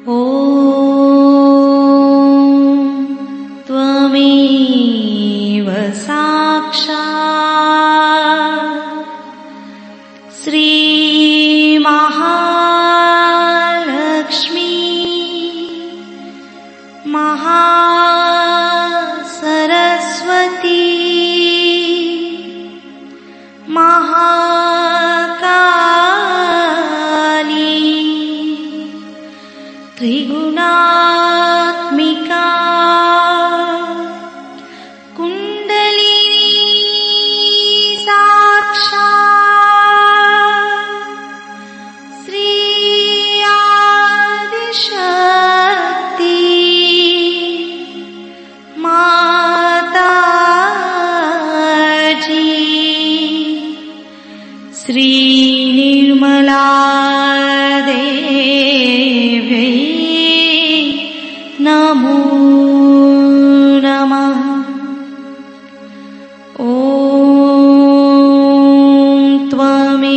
ॐ त्वमेव साक्षात् श्रीमहालक्ष्मी महासरस्वती महाकाली त्रिगुणात्मिका कुंडलिनी साक्षात् श्री आदिशक्ति माताजी श्री निर्मला देवी नमो नमः। ॐ त्वमेव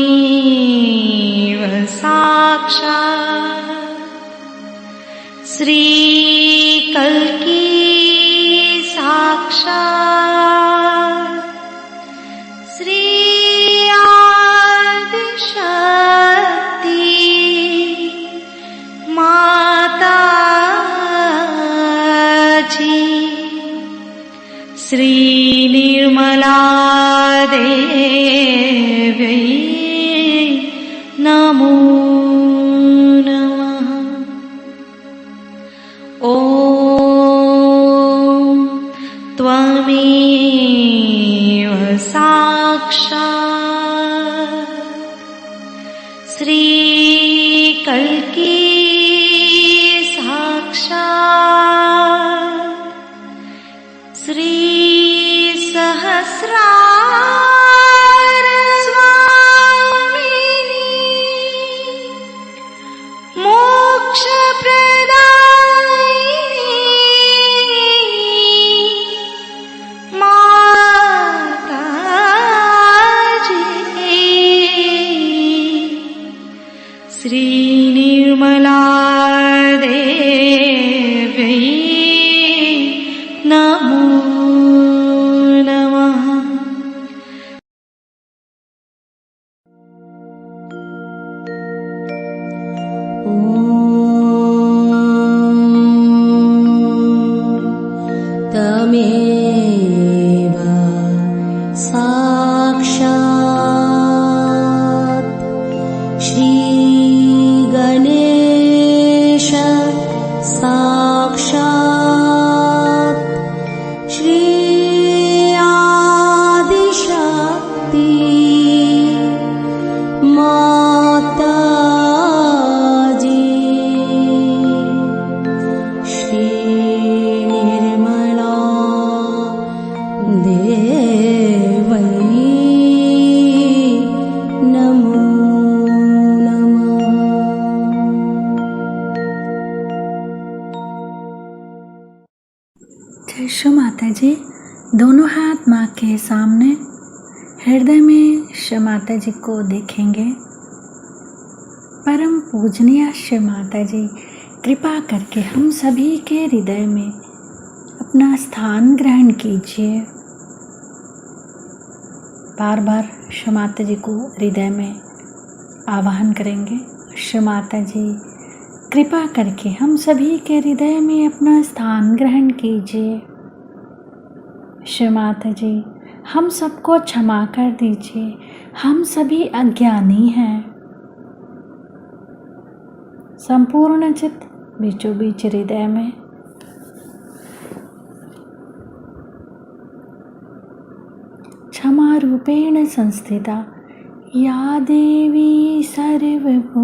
साक्षात् श्री कल्की साक्षात् श्री आदिशक्ति माताजी श्री निर्मला देवी नमो नमः। ॐ त्वमेव साक्षात् श्री कल्की साक्षात् श्री सहस्रार स्वामिनी मोक्ष प्रदायिनी माताजी श्री निर्मला देवी नमो नमः। तमेव साक्षात् श्री गणेश साक्षात् श्री आदिशक्ति माताजी श्री निर्मला देवी नमो नमः। जय श्री माता जी। दोनों हाथ माँ के सामने, हृदय में श्री माता जी को देखेंगे। परम पूजनीय श्री माता जी, कृपा करके हम सभी के हृदय में अपना स्थान ग्रहण कीजिए। बार बार श्री माता जी को हृदय में आवाहन करेंगे। श्री माता जी, कृपा करके हम सभी के हृदय में अपना स्थान ग्रहण कीजिए। श्री माता जी, हम सबको क्षमा कर दीजिए, हम सभी अज्ञानी हैं। संपूर्ण चित्त बीचों बीच हृदय में क्षमा रूपेण संस्थिता या देवी सर्वभूतेषु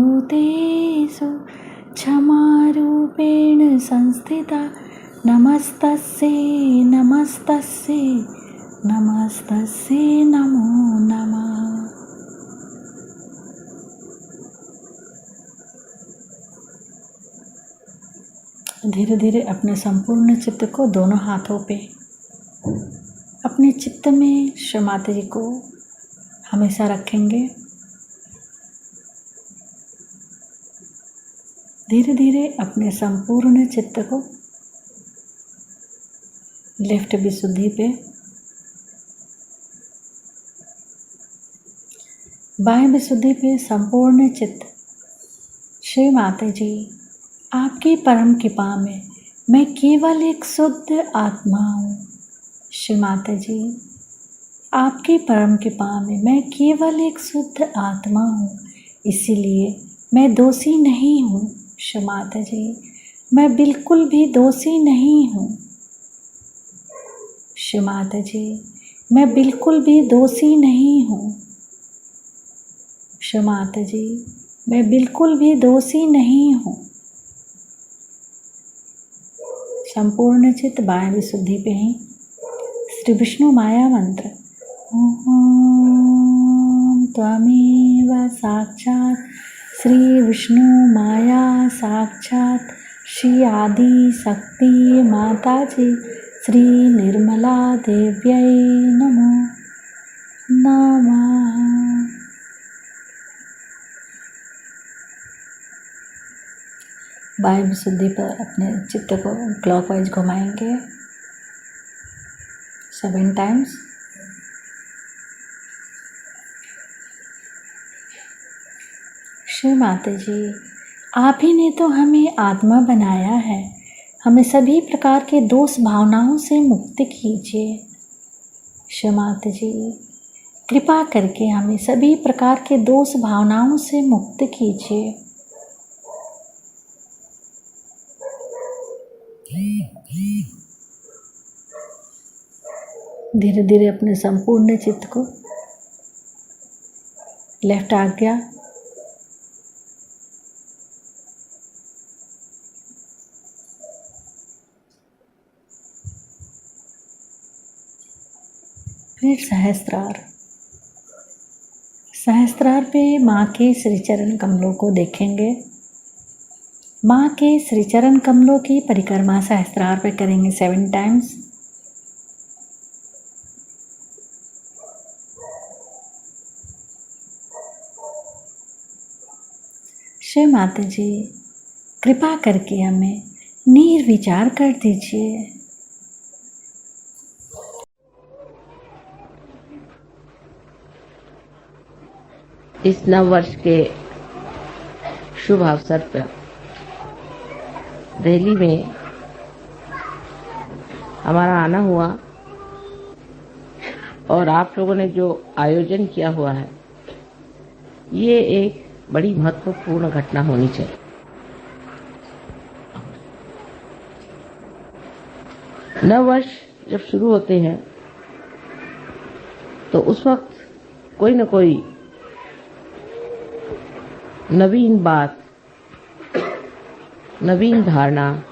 क्षमा रूपेण संस्थिता नमस्तस्यै नमस्तस्यै नमस्तस्यै नमो नमः। धीरे धीरे अपने संपूर्ण चित्त को दोनों हाथों पे अपने चित्त में श्री माता जी को हमेशा रखेंगे। धीरे धीरे अपने संपूर्ण चित्त को लेफ्ट विशुद्धि पे, बाएं विशुद्धि पे संपूर्ण चित्त। श्री माता जी, आपकी परम कृपा में मैं केवल एक शुद्ध आत्मा हूँ। श्री माता जी, आपकी परम कृपा में मैं केवल एक शुद्ध आत्मा हूँ, इसीलिए मैं दोषी नहीं हूँ। श्री माता जी, मैं बिल्कुल भी दोषी नहीं हूँ। श्री माता जी, मैं बिल्कुल भी दोषी नहीं हूँ। श्री माता जी, मैं बिल्कुल भी दोषी नहीं हूँ। संपूर्ण चित्त बाएं विशुद्धि पे ही श्री विष्णु माया मंत्र ओम त्वमेव साक्षात् श्री विष्णु माया साक्षात् श्री आदि शक्ति माता जी श्री निर्मला देव्यै नमो नमः। बाएं विशुद्धि पर अपने चित्त को क्लॉकवाइज घुमाएंगे 7 टाइम्स। श्री माता जी, आप ही ने तो हमें आत्मा बनाया है, हमें सभी प्रकार के दोष भावनाओं से मुक्त कीजिए। श्री माता जी, कृपा करके हमें सभी प्रकार के दोष भावनाओं से मुक्त कीजिए। धीरे धीरे अपने संपूर्ण चित्त को लेफ्ट आज्ञा, फिर सहस्त्रार। सहस्त्रार पे माँ के श्रीचरण कमलों को देखेंगे। माँ के श्रीचरण कमलों की परिक्रमा सहस्त्रार पे करेंगे 7 टाइम्स। श्री माता जी, कृपा करके हमें निर्विचार कर दीजिए। इस नव वर्ष के शुभ अवसर पर दिल्ली में हमारा आना हुआ और आप लोगों ने जो आयोजन किया हुआ है, ये एक बड़ी महत्वपूर्ण घटना होनी चाहिए। नव वर्ष जब शुरू होते हैं तो उस वक्त कोई न कोई नवीन बात, नवीन धारणा,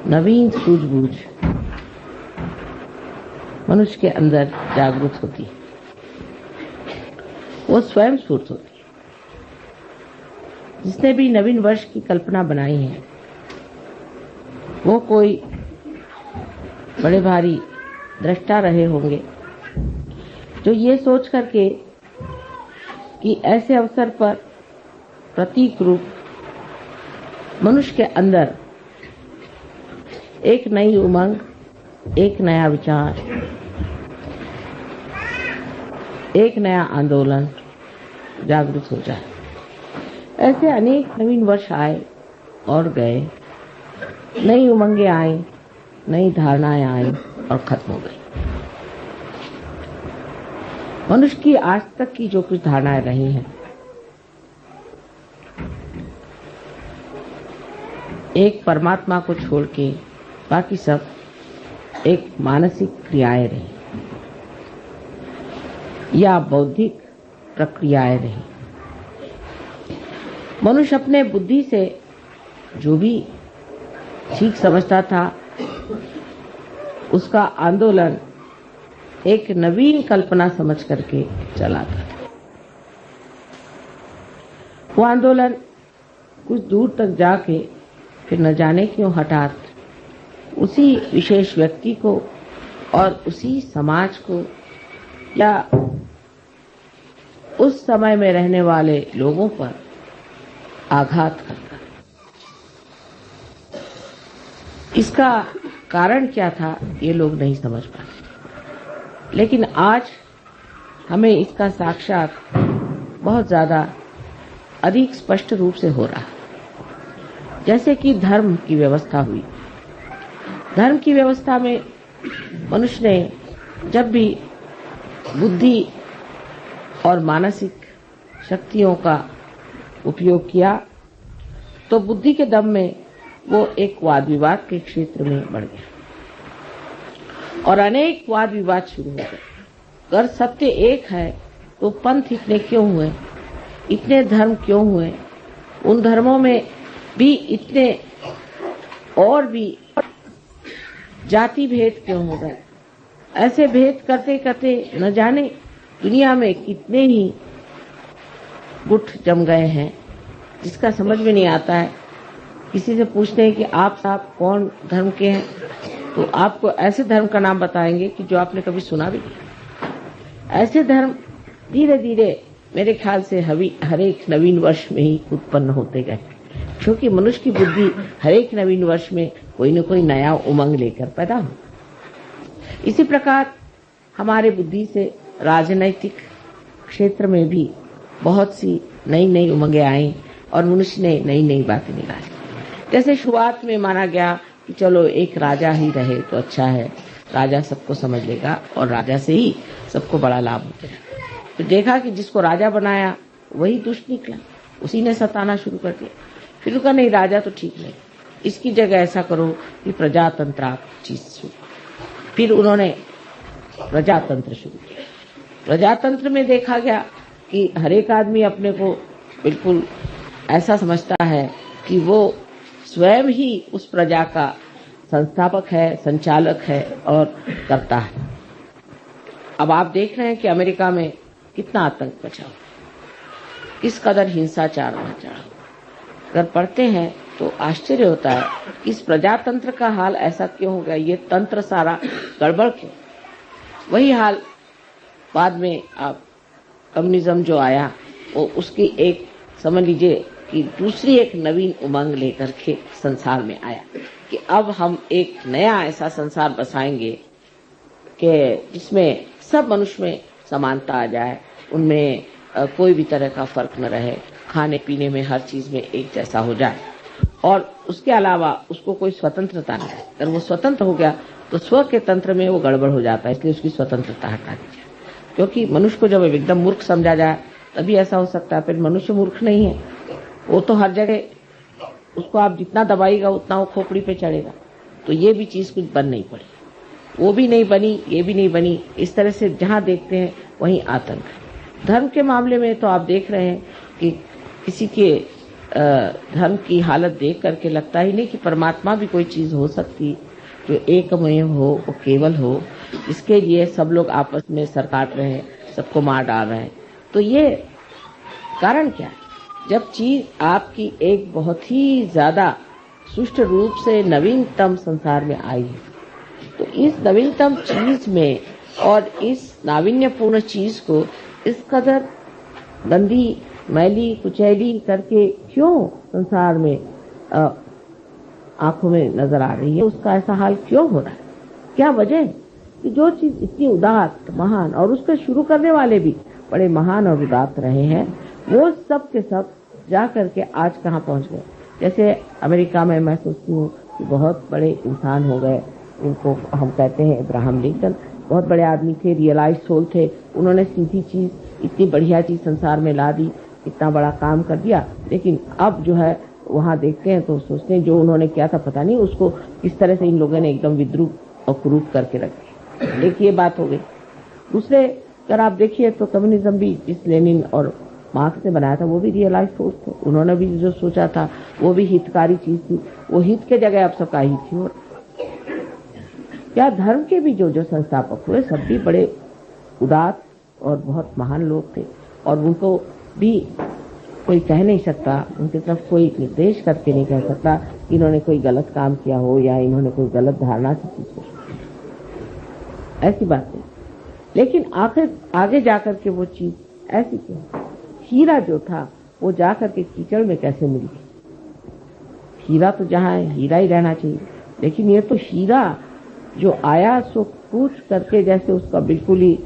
नवीन सूझबूझ मनुष्य के अंदर जागृत होती है। वो स्वयं स्फूर्त होती है। जिसने भी नवीन वर्ष की कल्पना बनाई है, वो कोई बड़े भारी दृष्टा रहे होंगे जो ये सोच करके कि ऐसे अवसर पर प्रतीक रूप मनुष्य के अंदर एक नई उमंग, एक नया विचार, एक नया आंदोलन जागृत हो जाए। ऐसे अनेक नवीन वर्ष आए और गए, नई उमंगें आई, नई धारणाएं आई और खत्म हो गई। मनुष्य की आज तक की जो कुछ धारणाएं रही हैं, एक परमात्मा को छोड़ के बाकी सब एक मानसिक क्रियाएं रही या बौद्धिक प्रक्रियाएं रही। मनुष्य अपने बुद्धि से जो भी ठीक समझता था, उसका आंदोलन एक नवीन कल्पना समझ करके चला था। वो आंदोलन कुछ दूर तक जाके फिर न जाने क्यों हठात उसी विशेष व्यक्ति को और उसी समाज को या उस समय में रहने वाले लोगों पर आघात करता। इसका कारण क्या था ये लोग नहीं समझ पाते, लेकिन आज हमें इसका साक्षात बहुत ज्यादा अधिक स्पष्ट रूप से हो रहा है। जैसे कि धर्म की व्यवस्था हुई। धर्म की व्यवस्था में मनुष्य ने जब भी बुद्धि और मानसिक शक्तियों का उपयोग किया तो बुद्धि के दम में वो एक वाद विवाद के क्षेत्र में बढ़ गया और अनेक वाद विवाद शुरू हो गए। अगर सत्य एक है तो पंथ इतने क्यों हुए, इतने धर्म क्यों हुए, उन धर्मों में भी इतने और भी जाति भेद क्यों हो गए। ऐसे भेद करते करते न जाने दुनिया में कितने ही गुट जम गए हैं जिसका समझ में नहीं आता है। किसी से पूछते हैं कि आप साहब कौन धर्म के हैं, तो आपको ऐसे धर्म का नाम बताएंगे कि जो आपने कभी सुना भी नहीं। ऐसे धर्म धीरे धीरे मेरे ख्याल से हर एक नवीन वर्ष में ही उत्पन्न होते गए, क्योंकि मनुष्य की बुद्धि हर एक नवीन वर्ष में कोई न कोई नया उमंग लेकर पैदा हो। इसी प्रकार हमारे बुद्धि से राजनैतिक क्षेत्र में भी बहुत सी नई नई उमंगें आई और मनुष्य ने नई नई बातें निकाली। जैसे शुरुआत में माना गया कि चलो एक राजा ही रहे तो अच्छा है, राजा सबको समझ लेगा और राजा से ही सबको बड़ा लाभ होता है। तो देखा कि जिसको राजा बनाया वही दुष्ट निकला, उसी ने सताना शुरू कर दिया। फिर कहा नहीं, राजा तो ठीक नहीं, इसकी जगह ऐसा करो कि प्रजातंत्र चीज शुरू। फिर उन्होंने प्रजातंत्र शुरू किया। प्रजातंत्र में देखा गया कि हर एक आदमी अपने को बिल्कुल ऐसा समझता है कि वो स्वयं ही उस प्रजा का संस्थापक है, संचालक है और करता है। अब आप देख रहे हैं कि अमेरिका में कितना आतंक मचा, किस कदर हिंसाचार मचा। अगर पढ़ते हैं तो आश्चर्य होता है कि इस प्रजातंत्र का हाल ऐसा क्यों हो गया, ये तंत्र सारा गड़बड़ क्यों। वही हाल बाद में आप कम्युनिज्म जो आया वो उसकी एक समझ लीजिए कि दूसरी एक नवीन उमंग लेकर के संसार में आया कि अब हम एक नया ऐसा संसार बसाएंगे कि जिसमें सब मनुष्य में समानता आ जाए, उनमें कोई भी तरह का फर्क न रहे, खाने पीने में हर चीज में एक जैसा हो जाए और उसके अलावा उसको कोई स्वतंत्रता नहीं। अगर वो स्वतंत्र हो गया तो स्व के तंत्र में वो गड़बड़ हो जाता है, इसलिए उसकी स्वतंत्रता हटा दी जाए। क्योंकि मनुष्य को जब एकदम मूर्ख समझा जाए तभी ऐसा हो सकता है। फिर मनुष्य मूर्ख नहीं है, वो तो हर जगह उसको आप जितना दबाएगा उतना वो खोपड़ी पे चढ़ेगा। तो ये भी चीज कुछ बन नहीं पड़ी, वो भी नहीं बनी, ये भी नहीं बनी। इस तरह से जहां देखते हैं वहीं आतंक है। धर्म के मामले में तो आप देख रहे हैं कि किसी के धर्म की हालत देख करके लगता ही नहीं कि परमात्मा भी कोई चीज हो सकती जो एकमय हो, वो केवल हो। इसके लिए सब लोग आपस में सर काट रहे हैं, सबको मार डाल रहे हैं। तो ये कारण क्या है? जब चीज आपकी एक बहुत ही ज्यादा सुष्ट रूप से नवीनतम संसार में आई है, तो इस नवीनतम चीज में और इस नाविन्यपूर्ण चीज को इस कदर गंदी, मैली, कुचैली करके क्यों संसार में आंखों में नजर आ रही है, उसका ऐसा हाल क्यों हो रहा है? क्या वजह है कि जो चीज इतनी उदात्त, महान और उसके शुरू करने वाले भी बड़े महान और उदात्त रहे हैं, वो सब के सब जा करके आज कहाँ पहुंच गए? जैसे अमेरिका में मैं सोचती हूँ कि बहुत बड़े इंसान हो गए, उनको हम कहते हैं अब्राहम लिंकन। बहुत बड़े आदमी थे, रियलाइज सोल थे। उन्होंने सीधी चीज, इतनी बढ़िया चीज संसार में ला दी, इतना बड़ा काम कर दिया। लेकिन अब जो है वहाँ देखते हैं तो सोचते हैं जो उन्होंने किया था पता नहीं उसको किस तरह से इन लोगों ने एकदम विद्रूप और कुरूप करके रखे। एक ये बात हो गई। दूसरे अगर आप देखिए तो कम्युनिज्म भी जिस लेनिन और मार्क्स ने बनाया था वो भी रियलाइज सोच थे। उन्होंने भी जो सोचा था वो भी हितकारी चीज थी, वो हित के जगह अब सबका हित थी। और क्या धर्म के भी जो संस्थापक हुए सब भी बड़े उदात्त और बहुत महान लोग थे, और उनको भी कोई कह नहीं सकता, उनकी तरफ कोई निर्देश करके नहीं कह सकता कि इन्होंने कोई गलत काम किया हो या इन्होंने कोई गलत धारणा से चीज हो, ऐसी बात नहीं। लेकिन आखिर आगे जाकर के वो चीज ऐसी क्यों? हीरा जो था वो जा करके कीचड़ में कैसे मिल गई? हीरा तो जहाँ है हीरा ही रहना चाहिए, लेकिन ये तो हीरा जो आया सो कूच करके, जैसे उसका बिल्कुल ही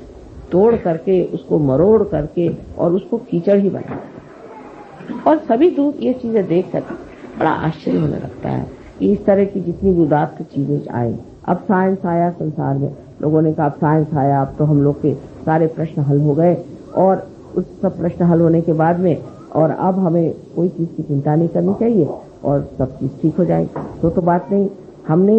तोड़ करके, उसको मरोड़ करके और उसको कीचड़ ही बना। और सभी दूत ये चीजें देख कर बड़ा आश्चर्य होने लगता है कि इस तरह की जितनी भी उदात्त चीजें आई। अब साइंस आया संसार में, लोगों ने कहा अब साइंस आया, अब तो हम लोग के सारे प्रश्न हल हो गए, और उस सब प्रश्न हल होने के बाद में और अब हमें कोई चीज की चिंता नहीं करनी चाहिए और सब चीज ठीक हो जाएगी। तो बात नहीं, हमने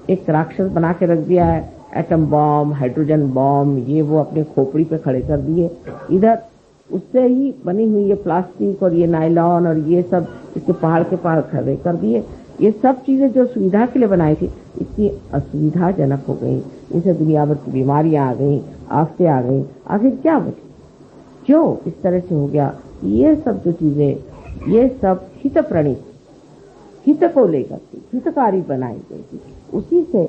एक राक्षस बना के रख दिया है, एटम बॉम्ब, हाइड्रोजन बॉम्ब, ये वो अपने खोपड़ी पे खड़े कर दिए। इधर उससे ही बनी हुई ये प्लास्टिक और ये नायलॉन और ये सब इसके पहाड़ के पहाड़ खड़े कर दिए। ये सब चीजें जो सुविधा के लिए बनाई थी इतनी असुविधाजनक हो गई, इनसे दुनिया भर की बीमारियां आ गई, आफतें आ गई। आखिर क्या बची? क्यों इस तरह से हो गया? ये सब जो चीजें, ये सब हित प्रणीत, हित को लेकर के हितकारी बनाई गई थी। उसी से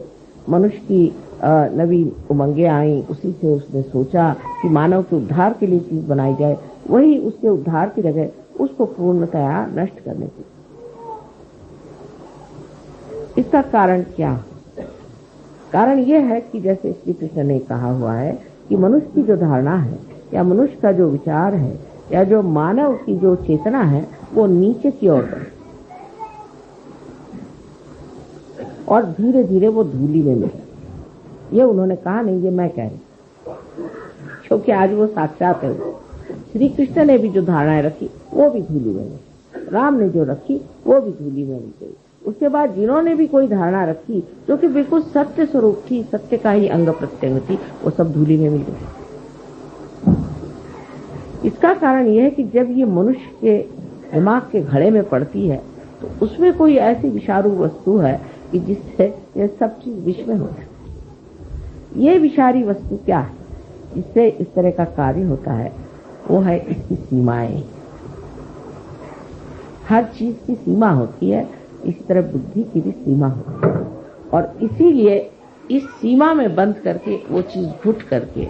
मनुष्य की नवीन उमंगे आई, उसी से उसने सोचा कि मानव के उद्धार के लिए चीज बनाई जाए, वही उसके उद्धार की जगह उसको पूर्णतया नष्ट करने की। इसका कारण क्या? कारण यह है कि जैसे श्री कृष्ण ने कहा हुआ है कि मनुष्य की जो धारणा है या मनुष्य का जो विचार है या जो मानव की जो चेतना है वो नीचे की ओर बढ़े और धीरे धीरे वो धूली में मिले। ये उन्होंने कहा नहीं, ये मैं कह रही, क्योंकि आज वो साक्षात है। श्री कृष्ण ने भी जो धारणाएं रखी वो भी धूली में मिली, राम ने जो रखी वो भी धूली में मिल गई। उसके बाद जिन्होंने भी कोई धारणा रखी जो कि बिल्कुल सत्य स्वरूप थी, सत्य का ही अंग प्रत्यंग थी, वो सब धूली में मिल गई। इसका कारण यह है कि जब ये मनुष्य के दिमाग के घड़े में पड़ती है तो उसमें कोई ऐसी विषारू वस्तु है कि जिससे ये सब चीज विष में हो जाए। ये विषारी वस्तु क्या है जिससे इस तरह का कार्य होता है? वो है इसकी सीमाएं। हर चीज की सीमा होती है, इसी तरह बुद्धि की भी सीमा होती है, और इसीलिए इस सीमा में बंद करके वो चीज घुट करके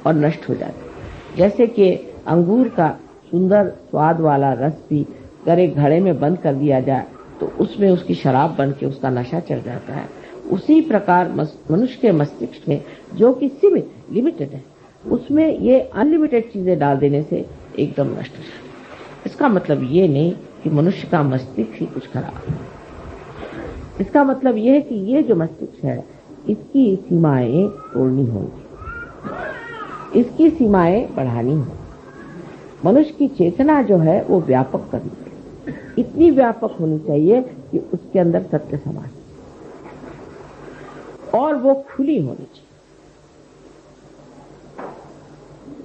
और नष्ट हो जाती है। जैसे कि अंगूर का सुंदर स्वाद वाला रस भी अगर एक घड़े में बंद कर दिया जाए तो उसमें उसकी शराब बन के उसका नशा चढ़ जाता है। उसी प्रकार मनुष्य के मस्तिष्क में जो कि सीमित लिमिटेड है, उसमें ये अनलिमिटेड चीजें डाल देने से एकदम नष्ट हो जाता है। इसका मतलब ये नहीं कि मनुष्य का मस्तिष्क ही कुछ खराब है। इसका मतलब ये है कि ये जो मस्तिष्क है इसकी सीमाएं तोड़नी होंगी, इसकी सीमाएं बढ़ानी होंगी। मनुष्य की चेतना जो है वो व्यापक करनी चाहिए, इतनी व्यापक होनी चाहिए कि उसके अंदर सत्य समा और वो खुली होनी चाहिए।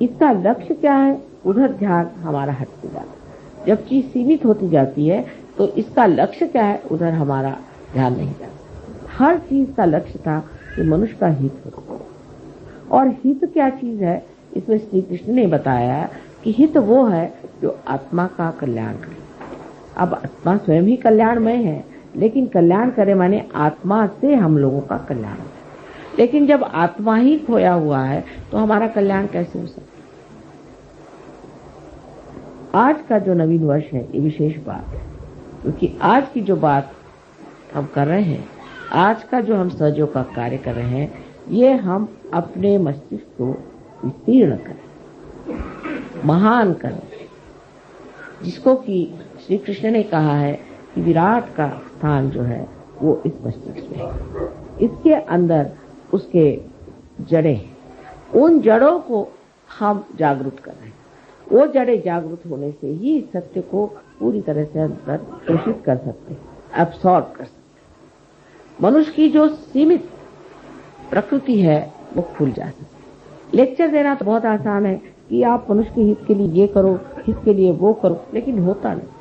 इसका लक्ष्य क्या है? उधर ध्यान हमारा हटते जाता है। जब चीज सीमित होती जाती है तो इसका लक्ष्य क्या है? उधर हमारा ध्यान नहीं जाता। हर चीज का लक्ष्य था कि मनुष्य का हित हो, और हित क्या चीज है इसमें श्री कृष्ण ने बताया कि हित वो है जो आत्मा का कल्याण करे। अब आत्मा स्वयं ही कल्याणमय है, लेकिन कल्याण करे माने आत्मा से हम लोगों का कल्याण हो। लेकिन जब आत्मा ही खोया हुआ है तो हमारा कल्याण कैसे हो सकता? आज का जो नवीन वर्ष है ये विशेष बात है, क्योंकि आज की जो बात हम कर रहे हैं, आज का जो हम सहयोग का कार्य कर रहे हैं, ये हम अपने मस्तिष्क को विस्तीर्ण करें, महान करें, जिसको कि श्री कृष्ण ने कहा है कि विराट का स्थान जो है वो इस मस्तिष्क में है। इसके अंदर उसके जड़ें, उन जड़ों को हम जागरूक कर रहे हैं। वो जड़ें जागरूक होने से ही सत्य को पूरी तरह से अंदर पोषित कर सकते हैं, एब्सॉर्ब कर सकते हैं। मनुष्य की जो सीमित प्रकृति है वो खुल जा सकती। लेक्चर देना तो बहुत आसान है कि आप मनुष्य के हित के लिए ये करो, हित के लिए वो करो, लेकिन होता नहीं।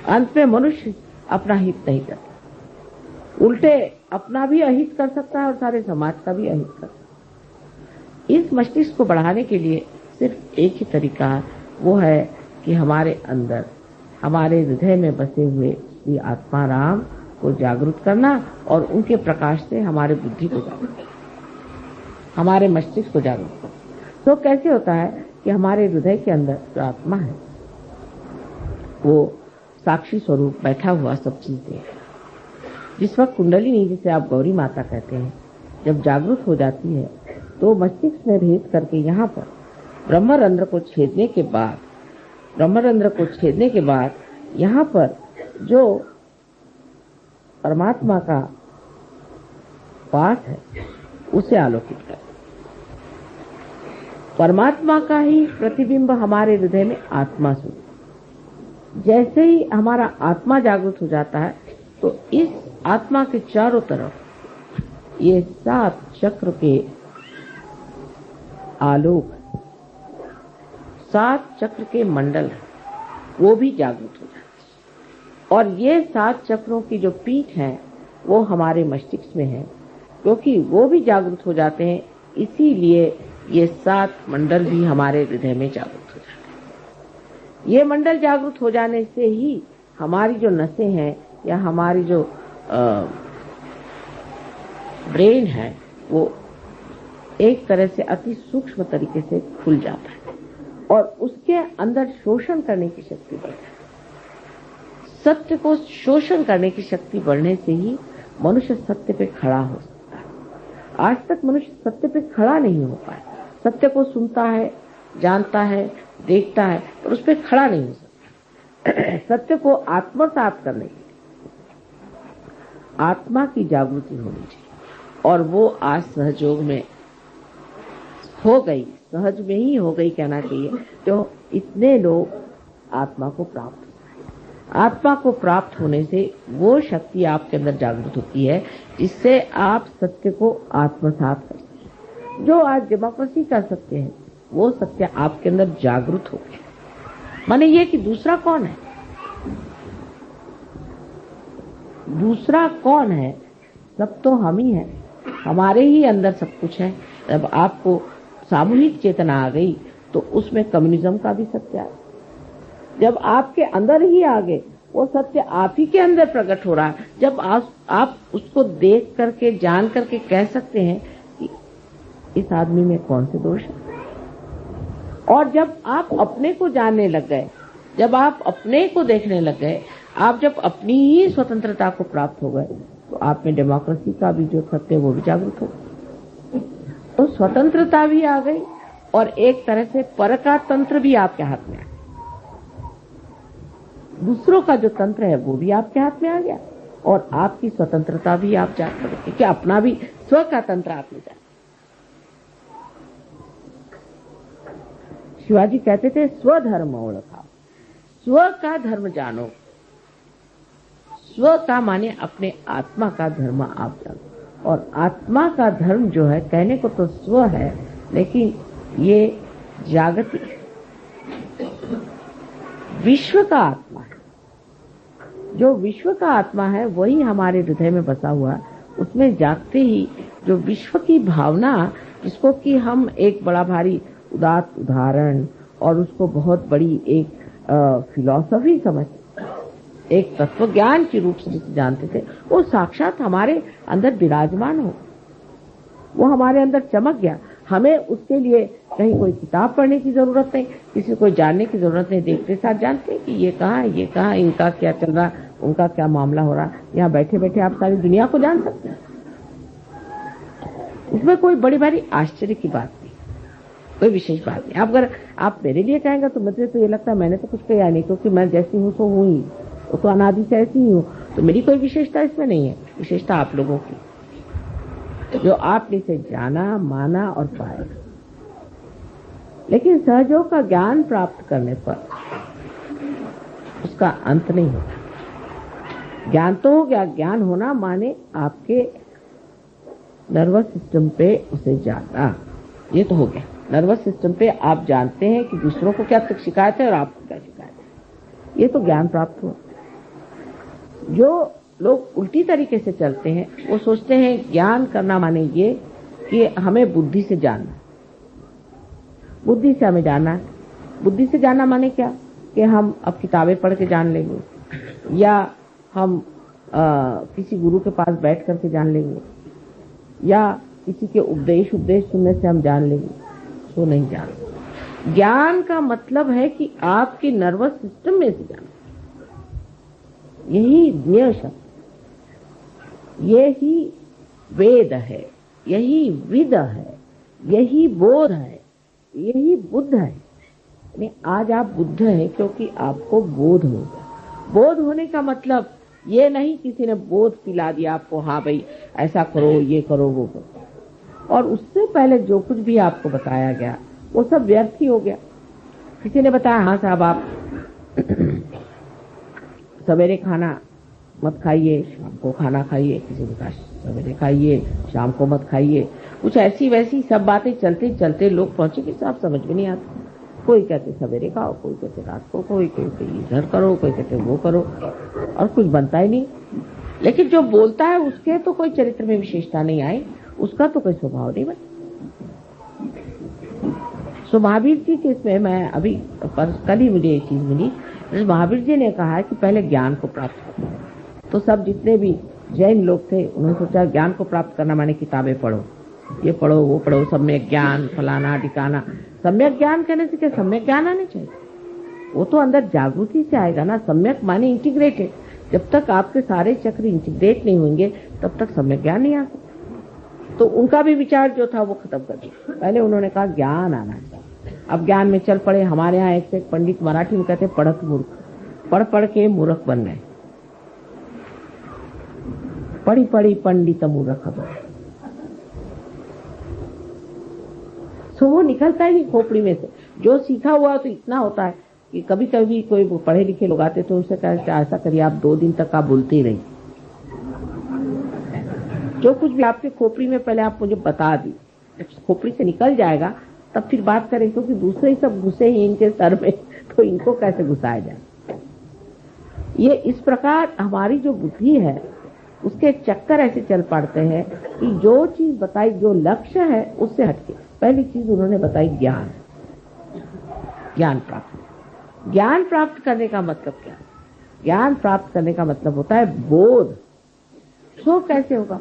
अंत में मनुष्य अपना हित नहीं करता, उल्टे अपना भी अहित कर सकता है और सारे समाज का भी अहित कर सकता है। इस मस्तिष्क को बढ़ाने के लिए सिर्फ एक ही तरीका है, वो है कि हमारे अंदर, हमारे हृदय में बसे हुए श्री आत्मा राम को जागरूक करना और उनके प्रकाश से हमारे बुद्धि को जागरूक करना, हमारे मस्तिष्क को जागरूक करना। तो कैसे होता है कि हमारे हृदय के अंदर जो आत्मा है वो साक्षी स्वरूप बैठा हुआ सब चीज देख रहा है। जिस वक्त कुंडलिनी, जिसे आप गौरी माता कहते हैं, जब जागृत हो जाती है तो मस्तिष्क में भेद करके यहाँ पर ब्रह्मरंध्र को छेदने के बाद यहाँ पर जो परमात्मा का वास है उसे आलोकित कर, परमात्मा का ही प्रतिबिंब हमारे हृदय में आत्मा स्वरूप। जैसे ही हमारा आत्मा जागृत हो जाता है तो इस आत्मा के चारों तरफ ये 7 चक्र के आलोक, 7 चक्र के मंडल वो भी जागृत हो जाते हैं। और ये 7 चक्रों की जो पीठ है वो हमारे मस्तिष्क में है, क्योंकि वो भी जागृत हो जाते हैं, इसीलिए ये 7 मंडल भी हमारे हृदय में जागृत हो जाते हैं। ये मंडल जागृत हो जाने से ही हमारी जो नसें हैं या हमारी जो ब्रेन है वो एक तरह से अति सूक्ष्म तरीके से खुल जाता है और उसके अंदर शोषण करने की शक्ति बढ़ती है। सत्य को शोषण करने की शक्ति बढ़ने से ही मनुष्य सत्य पे खड़ा हो सकता है। आज तक मनुष्य सत्य पे खड़ा नहीं हो पाया। सत्य को सुनता है, जानता है, देखता है, पर उस पर खड़ा नहीं हो सकता। सत्य को आत्मसात करने के लिए आत्मा की जागृति होनी चाहिए और वो आज सहयोग में हो गई, सहज में ही हो गई कहना चाहिए। तो इतने लोग आत्मा को प्राप्त, आत्मा को प्राप्त होने से वो शक्ति आपके अंदर जागृत होती है जिससे आप सत्य को आत्मसात कर सकते हैं। जो आज डेमोक्रेसी का सत्य है वो सत्य आपके अंदर जागृत हो गया। माने ये कि दूसरा कौन है, दूसरा कौन है, सब तो हम ही हैं, हमारे ही अंदर सब कुछ है। जब आपको सामूहिक चेतना आ गई तो उसमें कम्युनिज्म का भी सत्य है। जब आपके अंदर ही आ गए वो सत्य आप ही के अंदर प्रकट हो रहा है। जब आप उसको देख करके, जान करके कह सकते हैं कि इस आदमी में कौन से दोष है। और जब आप अपने को जानने लग गए, जब आप अपने को देखने लग गए, आप जब अपनी ही स्वतंत्रता को प्राप्त हो गए तो आप में डेमोक्रेसी का भी जो सत्य है वो भी जागृत हो गया। तो स्वतंत्रता भी आ गई और एक तरह से पर का तंत्र भी आपके हाथ में आ गया। दूसरों का जो तंत्र है वो भी आपके हाथ में आ गया और आपकी स्वतंत्रता भी आप जान सकते कि अपना भी स्व का तंत्र आपने जाना। शिवाजी कहते थे स्वधर्म ओळखाओ, स्व का धर्म जानो। स्व का माने अपने आत्मा का धर्म आप जानो। और आत्मा का धर्म जो है कहने को तो स्व है, लेकिन ये जागतिक विश्व का आत्मा है। जो विश्व का आत्मा है वही हमारे हृदय में बसा हुआ है। उसमें जागते ही जो विश्व की भावना, जिसको कि हम एक बड़ा भारी उदात्त उदाहरण और उसको बहुत बड़ी एक फिलॉसफी समझते, एक तत्व ज्ञान के रूप से जानते थे, वो साक्षात हमारे अंदर विराजमान हो, वो हमारे अंदर चमक गया। हमें उसके लिए कहीं कोई किताब पढ़ने की जरूरत नहीं, किसी को जानने की जरूरत नहीं। देखते साथ जानते हैं कि ये कहाँ है, ये कहाँ, इनका क्या चल रहा, उनका क्या मामला हो रहा। यहाँ बैठे बैठे आप सारी दुनिया को जान सकते हैं। इसमें कोई बड़ी बड़ी आश्चर्य की बात नहीं, कोई विशेष बात नहीं। अब अगर आप मेरे लिए कहेंगे तो मुझे तो ये लगता है मैंने तो कुछ किया नहीं, क्योंकि मैं जैसी हूँ तो हूँ ही, तो अनादि से ऐसी ही हूँ, तो मेरी कोई विशेषता इसमें नहीं है। विशेषता आप लोगों की, जो आपने इसे जाना, माना और पाया। लेकिन सहयोग का ज्ञान प्राप्त करने पर उसका अंत नहीं होता। ज्ञान तो हो गया, ज्ञान होना माने आपके नर्वस सिस्टम पे उसे जाना, ये तो हो गया। नर्वस सिस्टम पे आप जानते हैं कि दूसरों को क्या शिकायत है और आपको क्या शिकायत है, ये तो ज्ञान प्राप्त हुआ। जो लोग उल्टी तरीके से चलते हैं वो सोचते हैं ज्ञान करना माने ये कि हमें बुद्धि से जानना, बुद्धि से हमें जानना है। बुद्धि से जानना माने क्या कि हम अब किताबें पढ़ के जान लेंगे, या हम किसी गुरु के पास बैठ करके जान लेंगे, या किसी के उपदेश सुनने से हम जान लेंगे। तो नहीं जान। ज्ञान का मतलब है कि आपके नर्वस सिस्टम में से जाना। यही ज्ञ शब्द, यही वेद है, यही विद है, यही बोध है, यही बुद्ध है। आज आप बुद्ध हैं क्योंकि आपको बोध हो गया। बोध होने का मतलब ये नहीं किसी ने बोध पिला दिया आपको, हाँ भाई ऐसा करो, ये करो, वो करो, और उससे पहले जो कुछ भी आपको बताया गया वो सब व्यर्थ ही हो गया। किसी ने बताया हाँ साहब आप सवेरे खाना मत खाइए, शाम को खाना खाइए, किसी ने कहा सवेरे खाइए शाम को मत खाइए, कुछ ऐसी वैसी सब बातें चलते चलते लोग पहुंचे कि साहब समझ में नहीं आता। कोई कहते सवेरे खाओ, कोई कहते रात को, कोई कहते इधर करो, कोई कहते वो करो, और कुछ बनता ही नहीं। लेकिन जो बोलता है उसके तो कोई चरित्र में विशेषता नहीं आई, उसका तो कोई स्वभाव नहीं बना। सो महावीर जी के इसमें मैं अभी कल ही मुझे ये चीज मिली, महावीर जी ने कहा है कि पहले ज्ञान को प्राप्त करो। तो सब जितने भी जैन लोग थे उन्होंने सोचा ज्ञान को प्राप्त करना माने किताबें पढ़ो, ये पढ़ो वो पढ़ो, सम्यक ज्ञान फलाना ठिकाना। सम्यक ज्ञान कहने से क्या सम्यक ज्ञान आने चाहिए? वो तो अंदर जागृति से आएगा ना। सम्यक माने इंटीग्रेटेड। जब तक आपके सारे चक्र इंटीग्रेट नहीं होंगे तब तक सम्यक ज्ञान नहीं आ सकता। तो उनका भी विचार जो था वो खत्म कर दिया। पहले उन्होंने कहा ज्ञान आना चाहिए। अब ज्ञान में चल पड़े। हमारे यहाँ एक से एक पंडित मराठी में कहते पढ़त मूर्ख, पढ़ पढ़ के मूर्ख बन गए। पढ़ी पढ़ी पंडित मूर्ख बन। तो वो निकलता ही नहीं खोपड़ी में से। जो सीखा हुआ तो इतना होता है कि कभी कभी कोई पढ़े लिखे लोग आते तो उनसे कहते ऐसा करिए आप 2 दिन तक आप बोलते ही रहिए, जो कुछ भी आपके खोपड़ी में पहले आप मुझे बता दी। जब खोपड़ी से निकल जाएगा तब फिर बात करें, क्योंकि दूसरे ही सब घुसे ही इनके सर में, तो इनको कैसे घुसाया जाए। ये इस प्रकार हमारी जो बुद्धि है उसके चक्कर ऐसे चल पड़ते हैं कि जो चीज बताई, जो लक्ष्य है उससे हटके। पहली चीज उन्होंने बताई ज्ञान, ज्ञान प्राप्त। ज्ञान प्राप्त करने का मतलब क्या? ज्ञान प्राप्त करने का मतलब होता है बोध। सो कैसे होगा?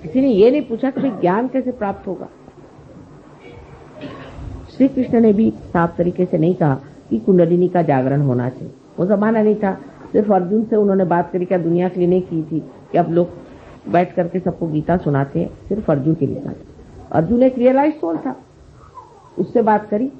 किसी ने ये नहीं पूछा कि ज्ञान कैसे प्राप्त होगा। श्री कृष्ण ने भी साफ तरीके से नहीं कहा कि कुंडलिनी का जागरण होना चाहिए। वो जमाना नहीं था। सिर्फ अर्जुन से उन्होंने बात करी, क्या दुनिया के लिए नहीं की थी कि अब लोग बैठ करके सबको गीता सुनाते हैं। सिर्फ अर्जुन के लिए था। अर्जुन एक रियलाइज सोल था, उससे बात करी।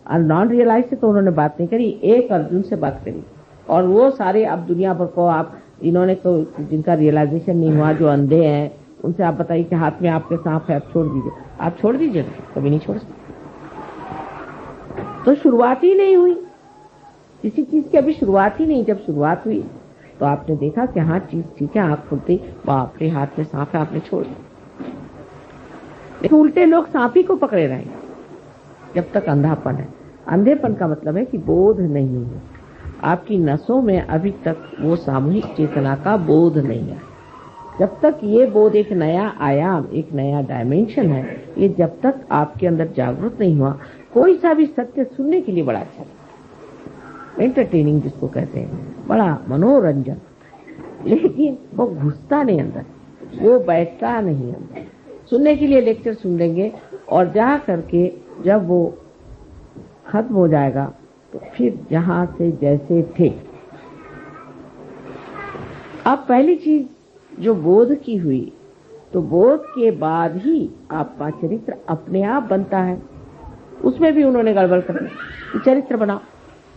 और नॉन रियलाइज से तो उन्होंने बात नहीं करी, एक अर्जुन से बात करी। और वो सारे अब दुनिया भर को आप इन्होंने तो जिनका रियलाइजेशन नहीं हुआ, जो अंधे हैं, उनसे आप बताइए कि हाथ में आपके सांप है, आप छोड़ दीजिए। आप छोड़ दीजिए, कभी नहीं छोड़ सकते। तो शुरुआत ही नहीं हुई किसी चीज की, अभी शुरुआत ही नहीं। जब शुरुआत हुई तो आपने देखा कि हाँ चीज ठीक है, आंख खुलती बाप रे हाथ में सांप है, आपने छोड़ दिया। लेकिन उल्टे लोग सांप ही को पकड़े रहेंगे जब तक अंधापन है। अंधेपन का मतलब है कि बोध नहीं है आपकी नसों में, अभी तक वो सामूहिक चेतना का बोध नहीं है। जब तक ये बोध एक नया आयाम, एक नया डायमेंशन है, ये जब तक आपके अंदर जागृत नहीं हुआ, कोई सा भी सत्य सुनने के लिए बड़ा अच्छा, एंटरटेनिंग जिसको कहते हैं, बड़ा मनोरंजन, लेकिन वो घुसता नहीं अंदर, वो बैठता नहीं अंदर। सुनने के लिए लेक्चर सुन लेंगे और जा करके जब वो खत्म हो जाएगा तो फिर जहां से जैसे थे। अब पहली चीज जो बोध की हुई, तो बोध के बाद ही आपका चरित्र अपने आप बनता है। उसमें भी उन्होंने गड़बड़ कर दी। चरित्र बनाओ,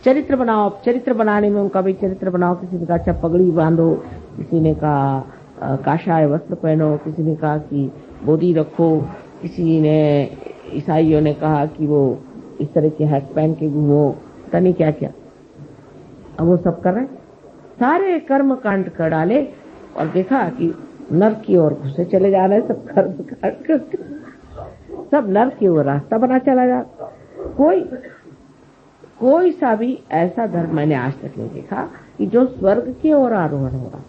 चरित्र बनाओ। चरित्र बनाने में उनका भी चरित्र बनाओ। किसी ने कहा अच्छा पगड़ी बांधो, किसी ने कहा काशाय वस्त्र पहनो, किसी ने कहा कि बोधी रखो, किसी ने ईसाइयों ने कहा कि वो इस तरह के हैट पहन के घूमो, पता नहीं क्या क्या। अब वो सब कर रहे, सारे कर्म कांड कर डाले और देखा कि नर्क की ओर घुसे चले जा रहे हैं। सब कर्म कांड करके सब नर्क की ओर रास्ता बना चला जा। कोई सा भी ऐसा धर्म मैंने आज तक नहीं देखा कि जो स्वर्ग की ओर आरोहण हो रहा,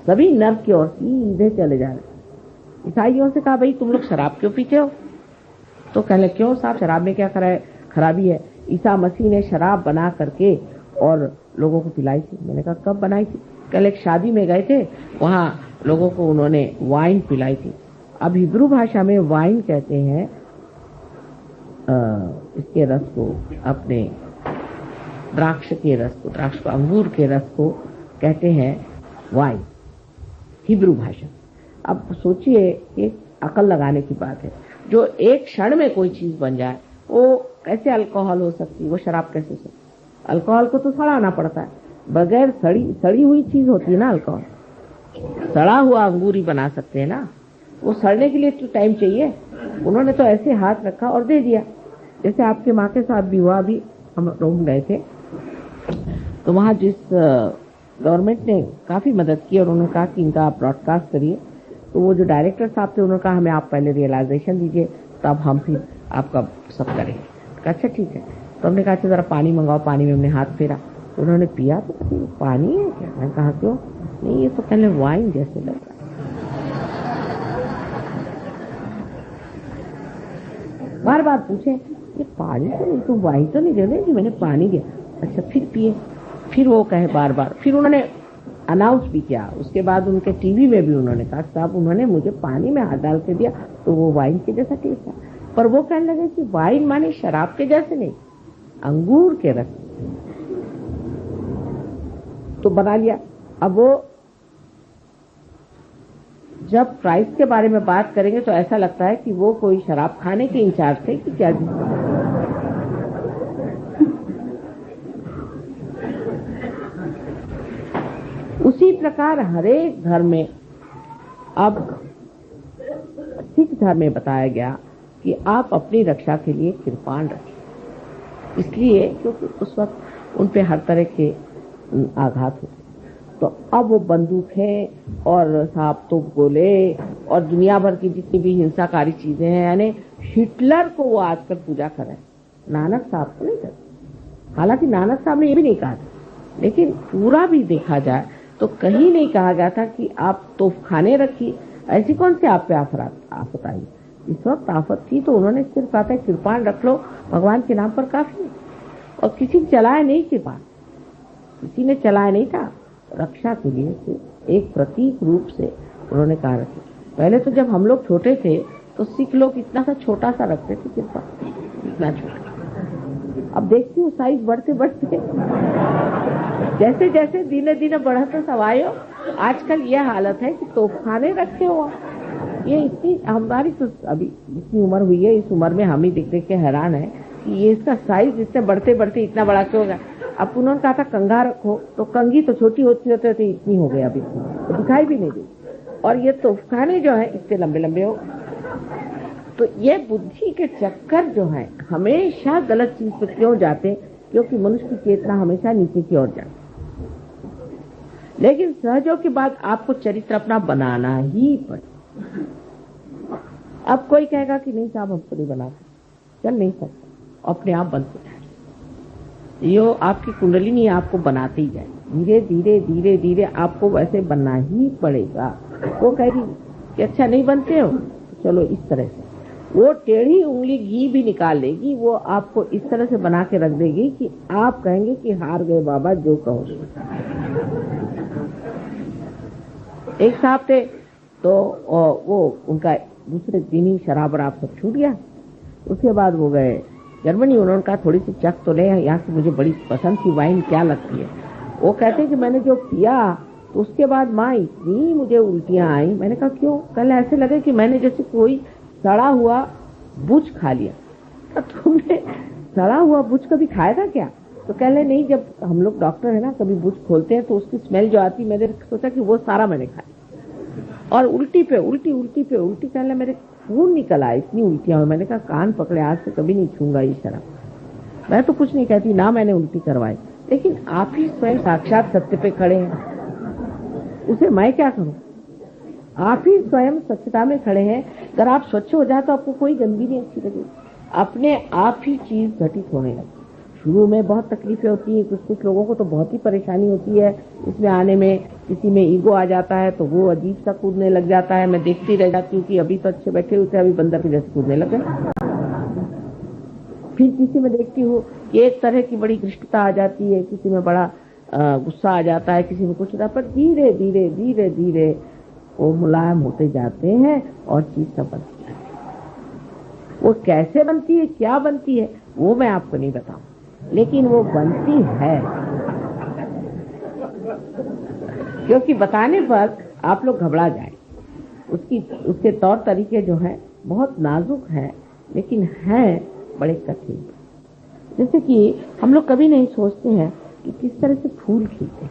सभी नर्क की ओर सीधे चले जा रहे। ईसाइयों से कहा भाई तुम लोग शराब क्यों पीते हो? तो कहले क्यों साहब, शराब में क्या खराबी है? ईसा मसीह ने शराब बना करके और लोगों को पिलाई थी। मैंने कहा कब बनाई थी? कल एक शादी में गए थे, वहां लोगों को उन्होंने वाइन पिलाई थी। अब हिब्रू भाषा में वाइन कहते हैं इसके रस को, अपने द्राक्ष के रस को, द्राक्ष को, अंगूर के रस को कहते हैं वाइन, हिब्रू भाषा। अब सोचिए, एक अकल लगाने की बात है, जो एक क्षण में कोई चीज बन जाए, वो कैसे अल्कोहल हो सकती है, वो शराब कैसे हो सकती है? अल्कोहल को तो सड़ाना पड़ता है, बगैर सड़ी हुई चीज होती है ना अल्कोहल। सड़ा हुआ अंगूर ही बना सकते हैं ना, वो सड़ने के लिए तो टाइम चाहिए। उन्होंने तो ऐसे हाथ रखा और दे दिया। जैसे आपके माँ के साथ भी हुआ, अभी हम रोम गए थे, तो वहाँ जिस गवर्नमेंट ने काफी मदद की और उन्होंने कहा कि इनका आप ब्रॉडकास्ट करिए, तो वो जो डायरेक्टर साहब थे उन्होंने कहा हमें आप पहले रियलाइजेशन दीजिए, तब हम फिर आपका सब करेंगे। अच्छा ठीक है। तो हमने कहा अच्छा जरा पानी मंगाओ। पानी में हमने हाथ फेरा, तो उन्होंने पिया, तो पानी है क्या? मैंने कहा क्यों? नहीं, ये तो पहले वाइन जैसे लग रहा है। बार बार पूछे ये पानी तो नहीं, तुम वाइन तो नहीं दे रहे? मैंने पानी दिया। अच्छा फिर पिए, फिर वो कहे बार बार, फिर उन्होंने अनाउंस भी किया। उसके बाद उनके टीवी में भी उन्होंने कहा साहब उन्होंने मुझे पानी में हाथ डाल के दिया तो वो वाइन के जैसा टेस्ट था। पर वो कहने लगे कि वाइन माने शराब के जैसे नहीं, अंगूर के रस। तो बना लिया। अब वो जब प्राइस के बारे में बात करेंगे तो ऐसा लगता है कि वो कोई शराब खाने के इंचार्ज थे कि क्या। उसी प्रकार हरेक धर्म में, अब सिख धर्म में बताया गया कि आप अपनी रक्षा के लिए कृपाण रखें, इसलिए क्योंकि उस वक्त उन पे हर तरह के आघात होते। तो अब वो बंदूक है और सांप तो गोले और दुनिया भर की जितनी भी हिंसाकारी चीजें हैं, यानी हिटलर को वो आजकल पूजा कर रहे हैं, नानक साहब को नहीं करते। हालांकि नानक साहब ने ये भी नहीं कहा था, लेकिन पूरा भी देखा जाए तो कहीं नहीं कहा गया था कि आप तोफखाने रखिए। ऐसी कौन सी आप पे आफत आई? इस वक्त आफत थी तो उन्होंने सिर्फ कहा था कृपाण रख लो, भगवान के नाम पर काफी है। और किसी ने चलाया नहीं कृपाण, किसी ने चलाया नहीं था। रक्षा के लिए सिर्फ एक प्रतीक रूप से उन्होंने कहा रखे। पहले तो जब हम लोग छोटे थे तो सिख लोग इतना सा छोटा सा रखते थे कृपा, इतना छोटा। अब देखती हूँ साइज बढ़ते बढ़ते जैसे जैसे धीरे धीरे बढ़ते सवायो, आजकल यह हालत है कि तोफखाने रखे हो। ये इतनी हमारी तो अभी इतनी उम्र हुई है, इस उम्र में हम ही देख देख के हैरान है कि ये इसका साइज इससे बढ़ते बढ़ते इतना बड़ा क्यों होगा। अब उन्होंने कहा था कंघा रखो, तो कंघी तो छोटी होती होते होते इतनी हो गई, अभी तो दिखाई भी नहीं दी। और ये तोफखाने जो है इतने लंबे लंबे हो। तो ये बुद्धि के चक्कर जो है हमेशा गलत चीज पे क्यों जाते? क्योंकि मनुष्य की चेतना हमेशा नीचे की ओर जाती। लेकिन सहयोग के बाद आपको चरित्र अपना बनाना ही पड़े। अब कोई कहेगा कि नहीं साहब हमको नहीं बना सकते, चल नहीं सकता, अपने आप बनते जाए। यो आपकी कुंडली नहीं आपको बनाते ही जाए, धीरे धीरे धीरे धीरे आपको वैसे बनना ही पड़ेगा। वो कहेगी कि अच्छा नहीं बनते हो, तो चलो इस तरह से, वो टेढ़ी उंगली घी भी निकाल लेगी, वो आपको इस तरह से बना के रख देगी कि आप कहेंगे कि हार गए बाबा, जो कहो। एक साहब थे तो वो उनका दूसरे दिन ही शराब सब छूट गया। उसके बाद वो गए जर्मनी, उन्होंने कहा थोड़ी सी चख तो ले, यहाँ की मुझे बड़ी पसंद थी वाइन, क्या लगती है। वो कहते कि मैंने जो पिया तो उसके बाद माँ इतनी मुझे उल्टियाँ आई। मैंने कहा क्यों? कल ऐसे लगे कि मैंने जैसे कोई सड़ा हुआ बुच खा लिया। तो तुमने सड़ा हुआ बुच कभी खाया था क्या? तो कह ले नहीं, जब हम लोग डॉक्टर है ना कभी बुच खोलते हैं तो उसकी स्मेल जो आती, मैंने सोचा कि वो सारा मैंने खाया। और उल्टी पे उल्टी, उल्टी पे उल्टी, कहने मेरे खून निकल आया, इतनी उल्टियां हुई। मैंने कहा कान पकड़े, आज से कभी नहीं छूंगा ये शराब। मैं तो कुछ नहीं कहती ना, मैंने उल्टी करवाई, लेकिन आप ही स्वयं साक्षात सत्य पे खड़े हैं, उसे मैं क्या करूं? आप ही स्वयं स्वच्छता में खड़े हैं। अगर आप स्वच्छ हो जाए तो आपको कोई गंदगी नहीं अच्छी लगेगी, अपने आप ही चीज घटित होने लगती। शुरू में बहुत तकलीफें होती है, कुछ लोगों को तो बहुत ही परेशानी होती है इसमें आने में। किसी में ईगो आ जाता है तो वो अजीब सा कूदने लग जाता है। मैं देखती रह जाती हूँ कि अभी तो अच्छे बैठे हुए थे, अभी बंदर के जैसे कूदने लग गए। फिर किसी में देखती हूँ कि एक तरह की बड़ी घृष्टता आ जाती है, किसी में बड़ा गुस्सा आ जाता है, किसी में कुछ होता है। पर धीरे धीरे धीरे धीरे वो मुलायम होते जाते हैं और चीज सब बनती है। वो कैसे बनती है, क्या बनती है, वो मैं आपको नहीं बताऊं, लेकिन वो बनती है, क्योंकि बताने पर आप लोग घबरा जाए। उसके तौर तरीके जो है बहुत नाजुक है, लेकिन है बड़े कठिन। जैसे कि हम लोग कभी नहीं सोचते हैं कि किस तरह से फूल खिलते हैं,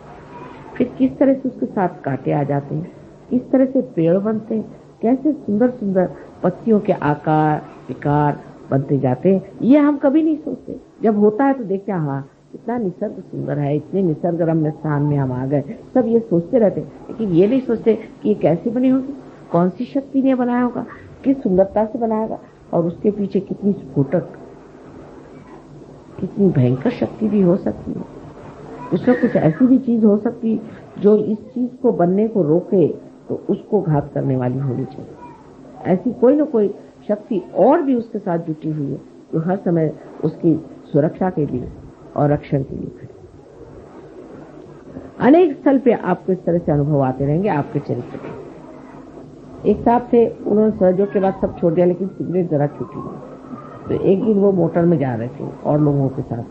फिर किस तरह से उसके साथ कांटे आ जाते हैं, किस तरह से पेड़ बनते हैं, कैसे सुंदर सुंदर पत्तियों के आकार विकार बनते जाते हैं, ये हम कभी नहीं सोचते। जब होता है तो देखते हैं हाँ कितना निसर्ग सुंदर है, इतने निसर्ग रम्य स्थान में हम आ गए, सब ये सोचते रहते, लेकिन ये नहीं सोचते कि ये कैसे बनी होगी, कौन सी शक्ति ने बनाया होगा, किस सुंदरता से बनाएगा, और उसके पीछे कितनी स्फोटक, कितनी भयंकर शक्ति भी हो सकती है। उसमें कुछ ऐसी भी चीज हो सकती है जो इस चीज को बनने को रोके तो उसको घात करने वाली होनी चाहिए। ऐसी कोई न कोई शक्ति और भी उसके साथ जुटी हुई है जो हर समय उसकी सुरक्षा के लिए और रक्षण के लिए खड़ी। अनेक स्थल पे आपको इस तरह से अनुभव आते रहेंगे आपके चरित्र में। एक साहब थे, उन्होंने सहयोग के बाद सब छोड़ दिया, लेकिन सिगरेट जरा छूटी नहीं। तो एक दिन वो मोटर में जा रहे थे और लोगों के साथ,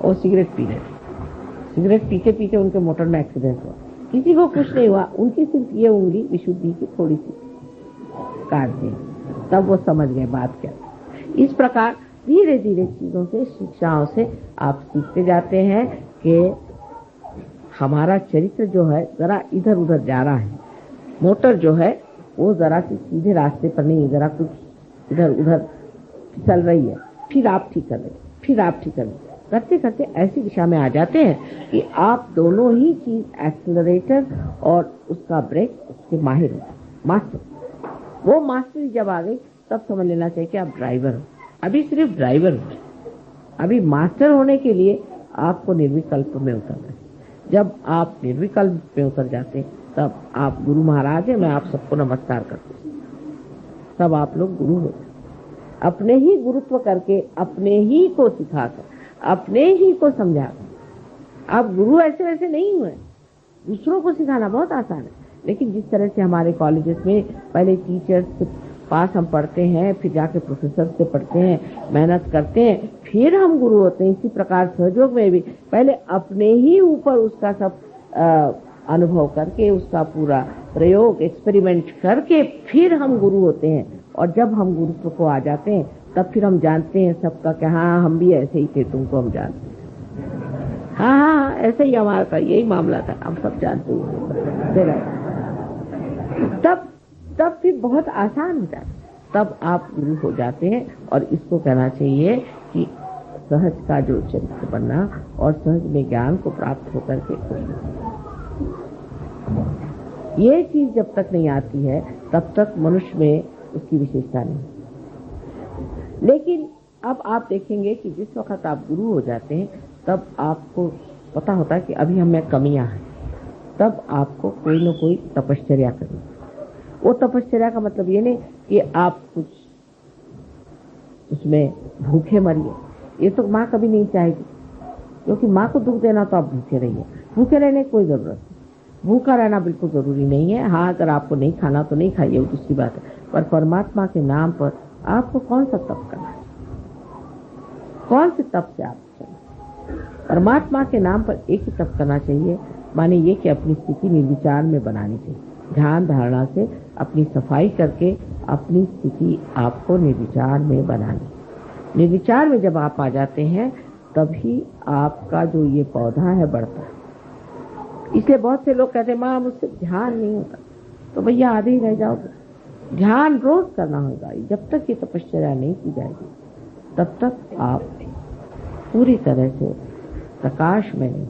और सिगरेट पी रहे थे। सिगरेट पीते पीते उनके मोटर में एक्सीडेंट हुआ। किसी को कुछ नहीं हुआ, उनकी सिर्फ ये उंगली विशुद्धि की थोड़ी सी काट दी। तब वो समझ गए बात क्या। इस प्रकार धीरे धीरे चीजों से, शिक्षाओं से आप सीखते जाते हैं कि हमारा चरित्र जो है जरा इधर उधर जा रहा है, मोटर जो है वो जरा सी सीधे रास्ते पर नहीं, जरा कुछ इधर उधर चल रही है। फिर आप ठीक कर रहे, फिर आप ठीक कर रहे, करते करते ऐसी दिशा में आ जाते हैं कि आप दोनों ही चीज, एक्सेलरेटर और उसका ब्रेक, उसके माहिर हो, मास्टर। वो मास्टरी जब आ गई तब समझ लेना चाहिए कि आप ड्राइवर हो। अभी सिर्फ ड्राइवर हो, अभी मास्टर होने के लिए आपको निर्विकल्प में उतरना है। जब आप निर्विकल्प में उतर जाते हैं तब आप गुरु महाराज हैं, मैं आप सबको नमस्कार करती हूँ। तब आप लोग गुरु हो, अपने ही गुरुत्व करके, अपने ही को सिखाकर, अपने ही को समझाकर। आप गुरु ऐसे वैसे नहीं हुए, दूसरों को सिखाना बहुत आसान है, लेकिन जिस तरह से हमारे कॉलेजेस में पहले टीचर्स के पास हम पढ़ते हैं, फिर जाके प्रोफेसर से पढ़ते हैं, मेहनत करते हैं, फिर हम गुरु होते हैं। इसी प्रकार सहयोग में भी पहले अपने ही ऊपर उसका सब अनुभव करके, उसका पूरा प्रयोग, एक्सपेरिमेंट करके फिर हम गुरु होते हैं। और जब हम गुरुत्व को आ जाते हैं तब फिर हम जानते हैं सबका कि हाँ हम भी ऐसे ही थे, तुमको हम जानते हैं, हाँ ऐसे ही हमारा था, यही मामला था, हम सब जानते हैं। तब फिर बहुत आसान हो जाता, तब आप गुरु हो जाते हैं। और इसको कहना चाहिए कि सहज का जो चरित्र बनना और सहज में ज्ञान को प्राप्त होकर के, ये चीज जब तक नहीं आती है तब तक मनुष्य में उसकी विशेषता नहीं। लेकिन अब आप देखेंगे कि जिस वक्त आप गुरु हो जाते हैं तब आपको पता होता है कि अभी हम में कमियां हैं, तब आपको कोई न कोई तपश्चर्या करनी। वो तपश्चर्या का मतलब ये नहीं कि आप कुछ उसमें भूखे मरिए, ये तो माँ कभी नहीं चाहेगी, क्योंकि माँ को दुख देना तो आप भूखे रहिए। भूखे रहने की कोई जरूरत नहीं, भूखा रहना बिल्कुल जरूरी नहीं है। हाँ अगर आपको नहीं खाना तो नहीं खाइए, वो दूसरी बात है, पर परमात्मा के नाम पर आपको कौन सा तप करना है, कौन से तप से आप चलें। परमात्मा के नाम पर एक ही तप करना चाहिए, माने ये कि अपनी स्थिति निर्विचार में बनानी चाहिए। ध्यान धारणा से अपनी सफाई करके अपनी स्थिति आपको निर्विचार में बनानी। निर्विचार में जब आप आ जाते हैं तभी आपका जो ये पौधा है बढ़ता है। इसलिए बहुत से लोग कहते हैं माँ मुझसे ध्यान नहीं होता, तो भैया आधे ही रह जाओगे। ध्यान रोज करना होगा। जब तक ये तपश्चर्या नहीं की जाएगी तब तक आप पूरी तरह से प्रकाश में नहीं,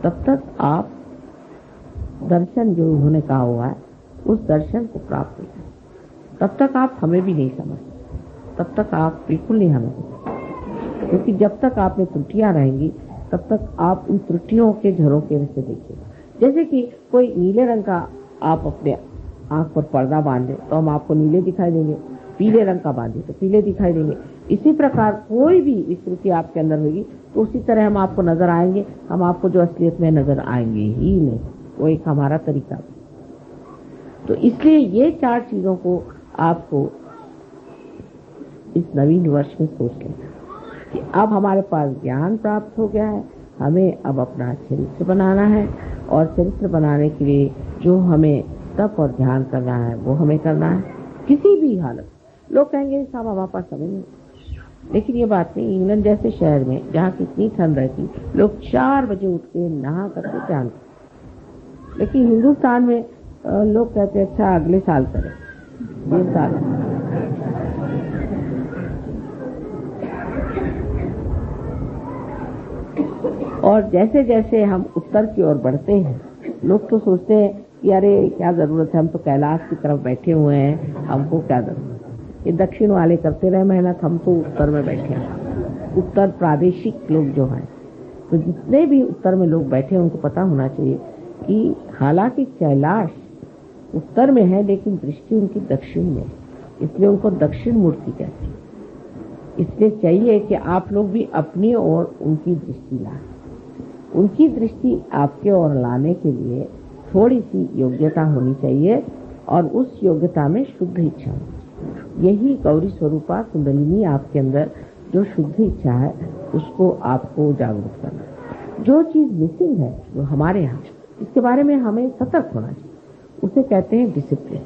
तब तक आप दर्शन जो उन्होंने कहा हुआ है उस दर्शन को प्राप्त नहीं करें। तब तक आप हमें भी नहीं समझते, तब तक आप बिल्कुल नहीं हमें समझते, क्योंकि जब तक आप में त्रुटियां रहेंगी तब तक आप उन त्रुटियों के झरोखे से देखिएगा। जैसे कि कोई नीले रंग का आप अपने आंख पर पर्दा बांधे तो हम आपको नीले दिखाई देंगे, पीले रंग का बांधे तो पीले दिखाई देंगे। इसी प्रकार कोई भी विकृति आपके अंदर होगी तो उसी तरह हम आपको नजर आएंगे, हम आपको जो असलियत में नजर आएंगे ही नहीं। वो एक हमारा तरीका। तो इसलिए ये चार चीजों को आपको इस नवीन वर्ष में सोच लें कि अब हमारे पास ज्ञान प्राप्त हो गया है, हमें अब अपना चरित्र बनाना है, और चरित्र बनाने के लिए जो हमें तप और ध्यान करना है वो हमें करना है किसी भी हालत। लोग कहेंगे साहब हमारे पास समय नहीं, लेकिन ये बात नहीं। इंग्लैंड जैसे शहर में जहाँ कितनी ठंड रहती, लोग 4 बजे उठ के नहा करके ध्यान करते, लेकिन हिंदुस्तान में लोग कहते हैं अच्छा अगले साल करें, ये साल। और जैसे जैसे हम उत्तर की ओर बढ़ते हैं, लोग तो सोचते हैं कि अरे क्या जरूरत है, हम तो कैलाश की तरफ बैठे हुए हैं, हमको क्या जरूरत है। ये दक्षिण वाले करते रहे मेहनत, हम तो उत्तर में बैठे हैं। उत्तर प्रादेशिक लोग जो हैं, तो जितने भी उत्तर में लोग बैठे हैं उनको पता होना चाहिए कि हालांकि कैलाश उत्तर में है लेकिन दृष्टि उनकी दक्षिण में, इसलिए उनको दक्षिण मूर्ति कहते हैं। इसलिए चाहिए कि आप लोग भी अपनी ओर उनकी दृष्टि लाएं। उनकी दृष्टि आपके ओर लाने के लिए थोड़ी सी योग्यता होनी चाहिए, और उस योग्यता में शुद्ध इच्छा होनी चाहिए। यही गौरी स्वरूपा कुंडलिनी आपके अंदर जो शुद्ध इच्छा है उसको आपको जागरूक करना। जो चीज मिसिंग है जो हमारे यहाँ, इसके बारे में हमें सतर्क होना चाहिए। उसे कहते हैं डिसिप्लिन।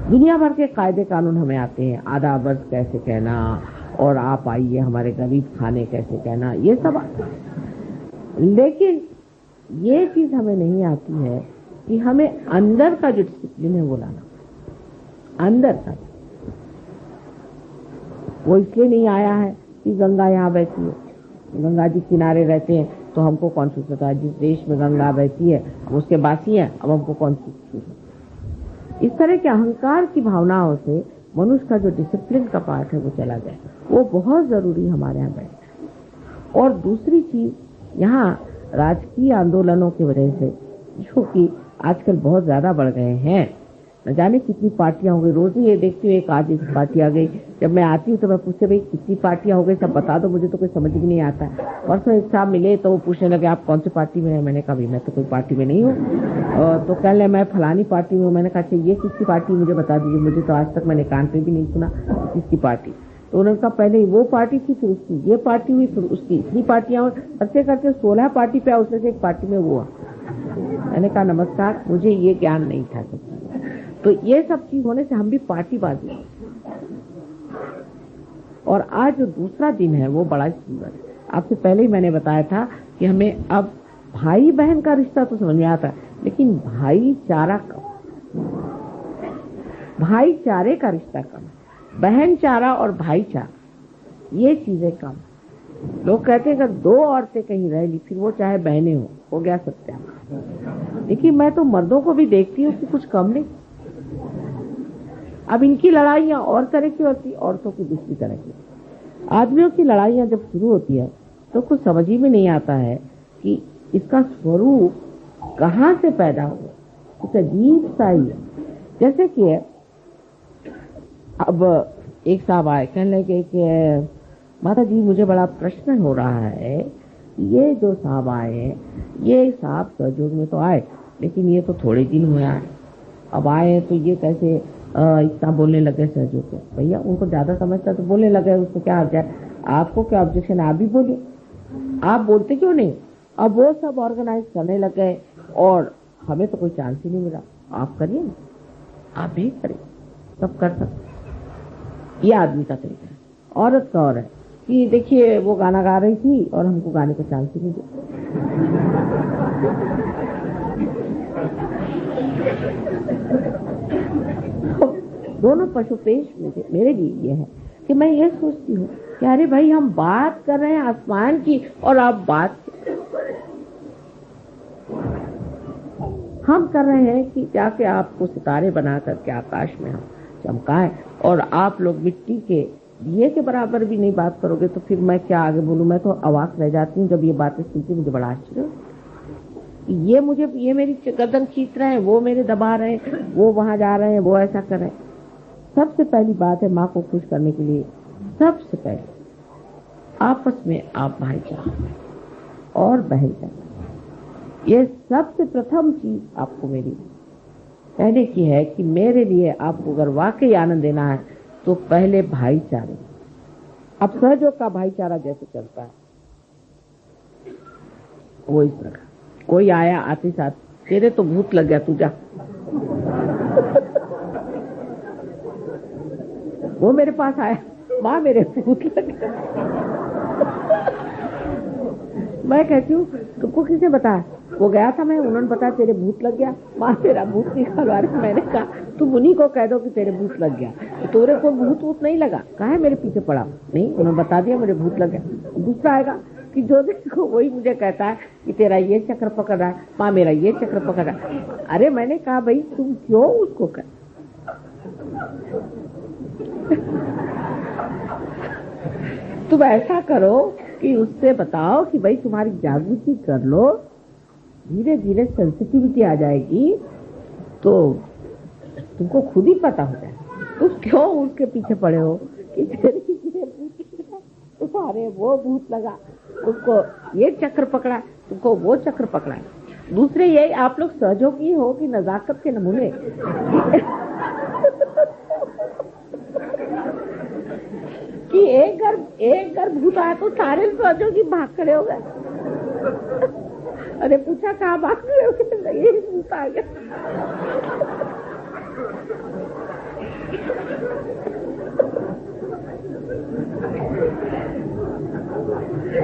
दुनिया भर के कायदे कानून हमें आते हैं, आधा वर्ष कैसे कहना, और आप आइए हमारे गरीब खाने कैसे कहना, ये सब आता है। लेकिन ये चीज हमें नहीं आती है कि हमें अंदर का जो डिसिप्लिन है वो लाना। अंदर का वो इसलिए नहीं आया है कि गंगा यहाँ बहती है, गंगा जी किनारे रहते हैं तो हमको कौन सोचता है, जिस देश में गंगा बहती है हम उसके बासी हैं, अब हमको कौन सोचता। इस तरह के अहंकार की भावनाओं से मनुष्य का जो डिसिप्लिन का पार्ट है वो चला जाए, वो बहुत जरूरी हमारे यहाँ बैठना। और दूसरी चीज, यहाँ राजकीय आंदोलनों की वजह से जो कि आजकल बहुत ज्यादा बढ़ गए हैं, न जाने कितनी पार्टियां हो गई। रोज ही ये देखती हूँ एक आज एक पार्टी आ गई। जब मैं आती हूँ तो मैं पूछते भाई कितनी पार्टियां हो गई, सब बता दो, मुझे तो कोई समझ भी नहीं आता। परसों एक साहब मिले तो वो पूछने लगे आप कौन सी पार्टी में है। मैंने कहा भाई मैं तो कोई पार्टी में नहीं हूँ। तो कह ले मैं फलानी पार्टी में हूँ। मैंने कहा ये किसकी पार्टी मुझे बता दीजिए, मुझे तो आज तक मैंने कान पे भी नहीं सुना किसकी पार्टी। तो उन्होंने कहा पहले वो पार्टी थी, फिर उसकी ये पार्टी हुई, फिर उसकी इतनी पार्टियां, करते करते 16 पार्टी पे, उसमें से एक पार्टी में वो। मैंने कहा नमस्कार, मुझे ये ज्ञान नहीं था। तो ये सब चीज होने से हम भी पार्टीबाजी। और आज जो दूसरा दिन है वो बड़ा सुंदर है। आपसे पहले ही मैंने बताया था कि हमें अब भाई बहन का रिश्ता तो समझ में आता है, लेकिन भाईचारा कम, भाईचारे का रिश्ता कम, बहनचारा और भाईचारा ये चीजें कम। लोग कहते हैं अगर 2 औरतें कहीं रह ली फिर वो चाहे बहनें हो गया सत्या। देखिए मैं तो मर्दों को भी देखती हूँ कि कुछ कम नहीं। अब इनकी लड़ाइयां और तरह की होती, औरतों की दूसरी तरह की। आदमियों की लड़ाइयां जब शुरू होती है तो कुछ समझ ही में नहीं आता है कि इसका स्वरूप कहाँ से पैदा हुआ। कुछ अजीब सा ही है। जैसे कि अब एक साहब आए, कहने लगे कि माता जी मुझे बड़ा प्रश्न हो रहा है, ये जो साहब आए हैं, ये साहब सहयोग में तो आए लेकिन ये तो थोड़े दिन हुए आए, अब आए तो ये कैसे इतना बोलने लगे सहयोग को। भैया उनको ज्यादा समझता तो बोलने लगे, उसको क्या आ जाए, आपको क्या ऑब्जेक्शन है, आप भी बोलिए, आप बोलते क्यों नहीं। अब वो सब ऑर्गेनाइज करने लग गए और हमें तो कोई चांस ही नहीं मिला। आप करिए ना, आप भी करिए, सब कर सकते। ये आदमी का तरीका है। औरत का और है कि देखिए वो गाना गा रही थी और हमको गाने का चांस ही नहीं दिया। दोनों पशुपेश मेरे लिए ये है कि मैं ये सोचती हूँ कि अरे भाई हम बात कर रहे हैं आसमान की और आप बात हम कर रहे हैं कि जाके आपको सितारे बना करके आकाश में हम चमकाएं, और आप लोग मिट्टी के दिए के बराबर भी नहीं बात करोगे तो फिर मैं क्या आगे बोलूं। मैं तो अवाक रह जाती हूँ जब ये बातें सुनती, मुझे बड़ा आश्चर्य। ये मेरी गर्दन खींच रहे हैं, वो मेरे दबा रहे हैं, वो वहां जा रहे हैं, वो ऐसा कर रहे हैं। सबसे पहली बात है माँ को खुश करने के लिए सबसे पहले आपस में आप भाईचारा और बहनचारा, ये सबसे प्रथम चीज आपको मेरी कहने की है कि मेरे लिए आपको अगर वाकई आनंद देना है तो पहले भाईचारे। अब सहयोग का भाईचारा जैसे चलता है वो इस प्रकार, कोई आया आते साथ, तेरे तो भूत लग गया, तू जा। वो मेरे पास आया, माँ मेरे भूत लग गया। मैं कहती हूँ तुमको किसने बताया? वो गया था मैं, उन्होंने बताया तेरे भूत लग गया। माँ तेरा भूत निकालवा रहे। मैंने कहा तुम उन्हीं को कह दो कि तेरे भूत लग गया, तोरे को भूत नहीं लगा, कहा है मेरे पीछे पड़ा? नहीं, उन्होंने बता दिया मेरे भूत लग गया। दूसरा आएगा कि जो देखो वही मुझे कहता है कि तेरा ये चक्र पकड़ रहा है, माँ मेरा ये चक्र पकड़ रहा है। अरे मैंने कहा भाई तुम क्यों उसको कर, तुम ऐसा करो कि उससे बताओ कि भाई तुम्हारी जागृति कर लो, धीरे धीरे सेंसिटिविटी आ जाएगी तो तुमको खुद ही पता हो जाए। तुम क्यों उसके पीछे पड़े हो कि तेरे तुम्हारे वो भूत लगा, तुमको ये चक्र पकड़ा, तुमको वो चक्र पकड़ा। दूसरे यही आप लोग सहयोगी हो कि नजाकत के नमूने। कि एक घर भूत आया तो सारे सहयोगी भाग खड़े हो गए। अरे पूछा कहाँ भाग खड़े हो गए? ये भूत आ गया।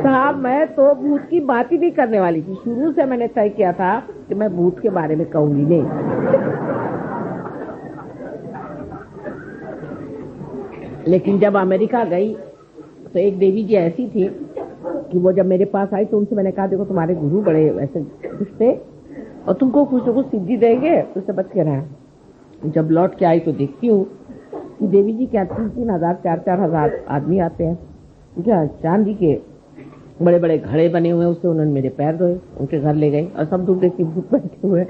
साहब मैं तो भूत की बात ही नहीं करने वाली थी, शुरू से मैंने तय किया था कि मैं भूत के बारे में कहूंगी नहीं। लेकिन जब अमेरिका गई तो एक देवी जी ऐसी थी कि वो जब मेरे पास आई तो उनसे मैंने कहा देखो तुम्हारे गुरु बड़े ऐसे खुश थे और तुमको कुछ न कुछ सिद्धि देंगे, तो उससे बच के रहा। जब लौट के आई तो देखती हूँ कि देवी जी क्या 3-3 हजार 4-4 हजार आदमी आते हैं, क्या चांदी के बड़े बड़े घड़े बने हुए हैं, उससे उन्होंने मेरे पैर धोए, उनके घर ले गए और सब दूर देखती भूत बैठे हुए।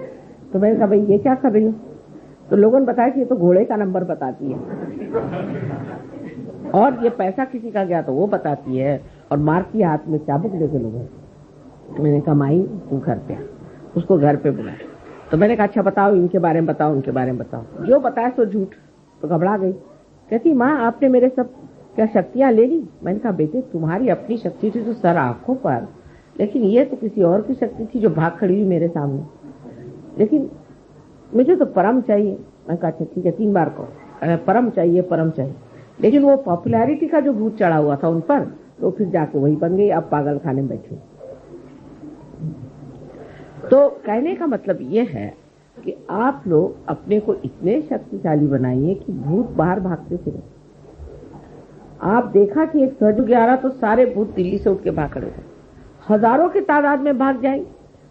तो मैंने कहा भाई ये क्या कर रही हूँ? तो लोगों ने बताया कि ये तो घोड़े का नंबर बताती है और ये पैसा किसी का गया तो वो बताती है और मारती हाथ में चाबुक लेके लोग। मैंने कहा माई तू घर पे, उसको घर पे बुलाया। तो मैंने कहा अच्छा बताओ इनके बारे में बताओ, उनके बारे में बताओ। जो बताया सो झूठ। तो घबरा गई, कहती माँ आपने मेरे सब क्या शक्तियां ले ली? मैंने कहा बेटे तुम्हारी अपनी शक्ति थी तो सर आंखों पर, लेकिन ये तो किसी और की शक्ति थी जो भाग खड़ी हुई मेरे सामने। लेकिन मुझे तो परम चाहिए। मैं कहा अच्छा ठीक है 3 बार कहो, परम चाहिए परम चाहिए। लेकिन वो पॉपुलैरिटी का जो भूत चढ़ा हुआ था उन पर, तो फिर जाके वही बन गई, अब पागल खाने में बैठी। तो कहने का मतलब ये है कि आप लोग अपने को इतने शक्तिशाली बनाइए कि भूत बाहर भागते फिरे। आप देखा कि एक सहयोग आ रहा तो सारे भूत दिल्ली से उठ के भाग खड़े थे, हजारों की तादाद में भाग जाएंगे।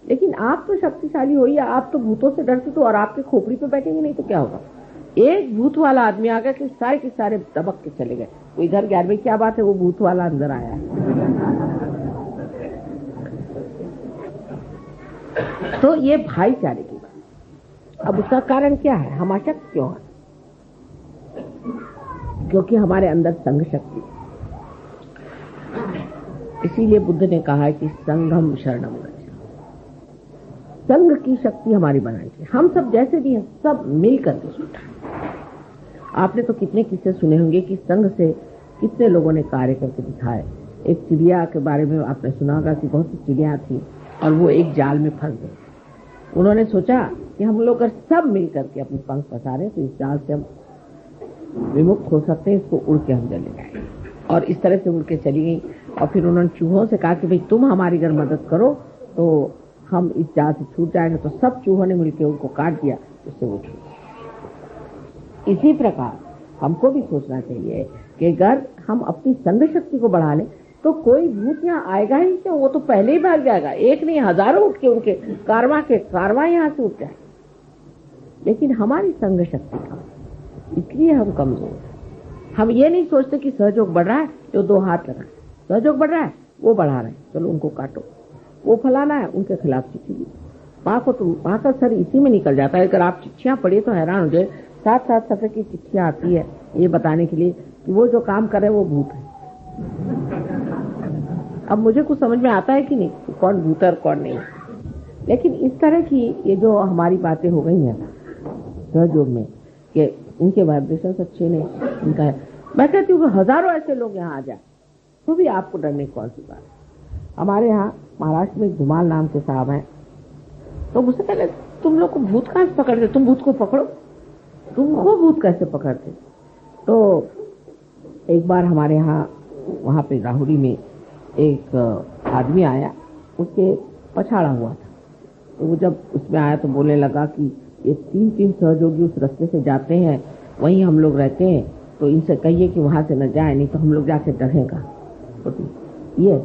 लेकिन आप तो शक्तिशाली हो, या आप तो भूतों से डरते तो और आपके खोपड़ी पे बैठेंगे नहीं तो क्या होगा? एक भूत वाला आदमी आ गया कि सारे के सारे दबक के चले गए। तो इधर गया भाई क्या बात है, वो भूत वाला अंदर आया है। तो ये भाईचारे की बात। अब उसका कारण क्या है? हम अशक्त क्यों है? क्योंकि हमारे अंदर संघ शक्ति। इसीलिए बुद्ध ने कहा है कि संघम शरणम गच्छ। संघ की शक्ति हमारी बनाई थी। हम सब जैसे भी हैं सब मिल करके छूटा। आपने तो कितने किस्से सुने होंगे कि संघ से कितने लोगों ने कार्य करके दिखाए। एक चिड़िया के बारे में आपने सुना होगा कि बहुत सी चिड़िया थी और वो एक जाल में फंस गई। उन्होंने सोचा कि हम लोग अगर सब मिल करके अपने पंख पसारे तो इस जाल से हम विमुक्त हो सकते हैं, इसको उड़ के हम चले जाएंगे। और इस तरह से उड़ के चली गई। और फिर उन्होंने चूहों से कहा कि भाई तुम हमारी अगर मदद करो तो हम इस जाल से छूट जाएंगे। तो सब चूहों ने मिलकर उनको काट दिया, उससे वो छूट। इसी प्रकार हमको भी सोचना चाहिए कि अगर हम अपनी संघ शक्ति को बढ़ा लें तो कोई भूत यहाँ आएगा ही क्यों, वो तो पहले ही भाग जाएगा। एक नहीं हजारों उठ के उनके कारवां यहाँ से उठ जाए। लेकिन हमारी संघ शक्ति कम, इसलिए हम कमजोर हैं। हम ये नहीं सोचते कि सहयोग बढ़ रहा है जो 2 हाथ लगाए, सहयोग बढ़ रहा है वो बढ़ा रहे हैं, चलो उनको काटो। वो फलाना है उनके खिलाफ चिट्ठी दी, माँ का सर इसी में निकल जाता है। अगर आप चिट्ठियां पढ़िए तो हैरान हो जाए। 7-7 सफ़े की चिट्ठियां आती है ये बताने के लिए कि वो जो काम कर रहे वो भूत है। अब मुझे कुछ समझ में आता है कि नहीं कि कौन भूत है और कौन नहीं। लेकिन इस तरह की ये जो हमारी बातें हो गई हैं सहयोग में कि उनके वाइब्रेशन अच्छे नहीं, उनका है। मैं कहती हूँ कि हजारों ऐसे लोग यहाँ आ जाए तो भी आपको डरने की कौन सी बात है। हमारे यहाँ महाराष्ट्र में धुमाल नाम के साहब हैं, तो मुझसे पहले तुम लोग को भूत कहाँ से पकड़ते, तुम भूत को पकड़ो, तुमको भूत कैसे पकड़ते। तो एक बार हमारे यहाँ वहाँ पे राहुरी में एक आदमी आया, उसके पछाड़ा हुआ था, तो वो जब उसमें आया तो बोलने लगा कि ये 3 सहयोगी उस रास्ते से जाते हैं, वहीं हम लोग रहते हैं, तो इनसे कहिए कि वहाँ से न जाए, नहीं तो हम लोग जाके डरेगा। तो ये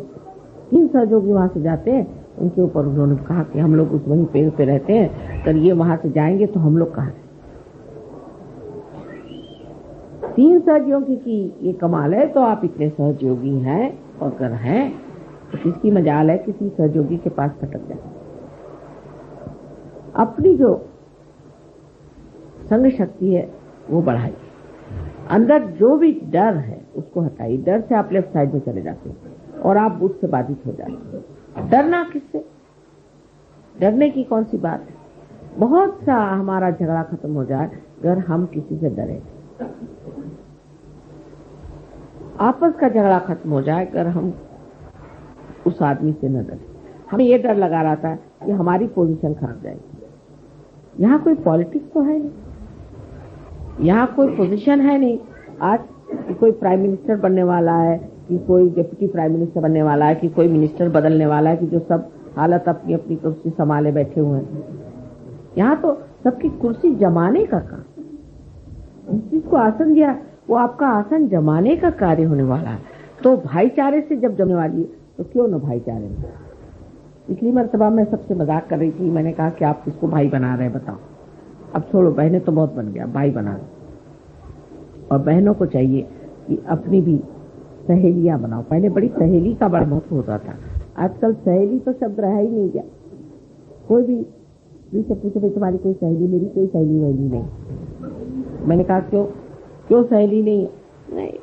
3 सहयोगी वहाँ से जाते हैं, उनके ऊपर उन्होंने कहा कि हम लोग उस वहीं पेड़ पे रहते हैं, अगर ये वहाँ से जाएंगे तो हम लोग कहाँ हैं। 3 सहयोगी की ये कमाल है, तो आप इतने सहयोगी हैं, और अगर हैं तो किसकी मजाल है किसी सहयोगी के पास भटक जाए। अपनी जो संग शक्ति है वो बढ़ाइए, अंदर जो भी डर है उसको हटाइए। डर से आप लेफ्ट साइड में चले जाते हैं और आप बुद्ध से बाधित हो जाते हैं। डरना किससे, डरने की कौन सी बात है। बहुत सा हमारा झगड़ा खत्म हो जाए अगर हम किसी से डरे, आपस का झगड़ा खत्म हो जाए अगर हम उस आदमी से न डरे। हमें ये डर लगा रहा था कि हमारी पोजीशन खराब जाएगी। यहाँ कोई पॉलिटिक्स तो है नहीं, यहाँ कोई पोजीशन है नहीं। आज कि कोई प्राइम मिनिस्टर बनने वाला है, कि कोई डिप्टी प्राइम मिनिस्टर बनने वाला है, कि कोई मिनिस्टर बदलने वाला है, कि जो सब हालत अपनी अपनी कुर्सी संभाले बैठे हुए हैं। यहाँ तो सबकी कुर्सी जमाने का काम, जिसको आसन दिया वो आपका आसन जमाने का कार्य होने वाला है। तो भाईचारे से जब जमने वाली है तो क्यों न भाईचारे में। पिछली मर्तबा मैं सबसे मजाक कर रही थी, मैंने कहा कि आप किसको भाई बना रहे हैं बताओ। अब छोड़ो, बहनें तो बहुत बन गया, भाई बना रहे। और बहनों को चाहिए कि अपनी भी सहेलियां बनाओ। पहले बड़ी सहेली का बड़ा महत्व होता था, आजकल सहेली तो शब्द रहा ही नहीं गया। कोई भी से पूछे भाई तुम्हारी कोई सहेली, मेरी कोई सहेली वहेली नहीं। मैंने कहा क्यों सहेली नहीं।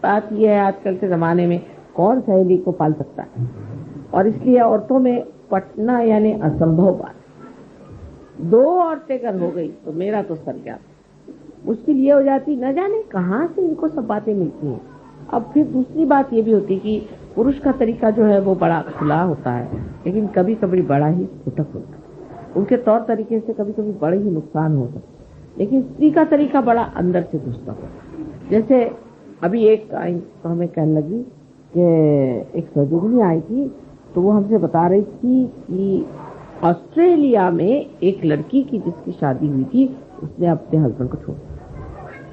बात यह है आजकल के जमाने में कौन सहेली को पाल सकता है, और इसलिए औरतों में पटना यानी असंभव बात। 2 औरतें अगर हो गई तो मेरा तो सर गया। मुश्किल ये हो जाती, न जाने कहाँ से इनको सब बातें मिलती हैं। अब फिर दूसरी बात ये भी होती कि पुरुष का तरीका जो है वो बड़ा खुला होता है, लेकिन कभी कभी बड़ा ही फुटक होता है। उनके तौर तरीके से कभी कभी बड़े ही नुकसान हो सकते हैं, लेकिन स्त्री का तरीका बड़ा अंदर से घुसता होता है। जैसे अभी एक आई तो हमें कहने लगी कि एक सहयोगिनी आई थी, तो वो हमसे बता रही थी कि ऑस्ट्रेलिया में एक लड़की की जिसकी शादी हुई थी, उसने अपने हस्बैंड को छोड़ दिया।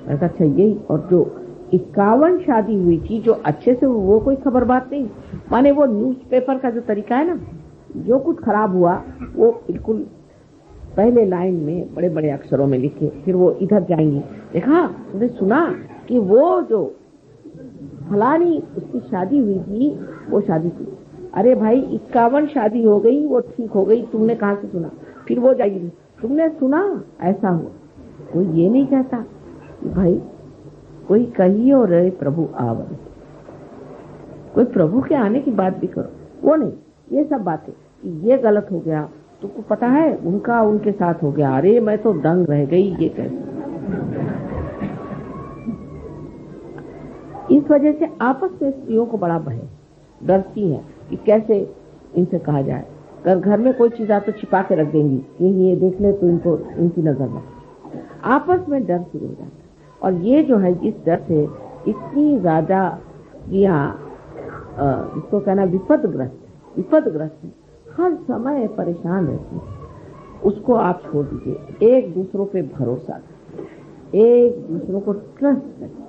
मैंने कहा अच्छा यही, और जो 51 शादी हुई थी जो अच्छे से, वो कोई खबर बात नहीं। माने वो न्यूज़पेपर का जो तरीका है ना, जो कुछ खराब हुआ वो बिल्कुल पहले लाइन में बड़े बड़े अक्षरों में लिखे, फिर वो इधर जाएंगी, देखा तुमने सुना कि वो जो फलानी उसकी शादी हुई थी वो शादी थी। अरे भाई 51 शादी हो गई, वो ठीक हो गई, तुमने कहाँ से सुना। फिर वो जाएगी, तुमने सुना ऐसा हुआ। कोई ये नहीं कहता कि भाई कोई कहियो रे प्रभु आवन, कोई प्रभु के आने की बात भी करो, वो नहीं। ये सब बातें कि ये गलत हो गया, तुमको पता है उनका उनके साथ हो गया, अरे मैं तो दंग रह गई, ये कैसे। इस वजह से आपस में स्त्रियों को बड़ा भय, डरती हैं कि कैसे इनसे कहा जाए। अगर घर में कोई चीज आ तो छिपा के रख देंगी, ये देख ले तो इनको इनकी नजर में। आपस में डर शुरू हो जाता है, और ये जो है इस डर से इतनी ज्यादा इसको कहना विपदग्रस्त है, हर समय परेशान रहती है। उसको आप छोड़ दीजिए, एक दूसरों पे भरोसा करें, एक दूसरों को ट्रस्ट करें।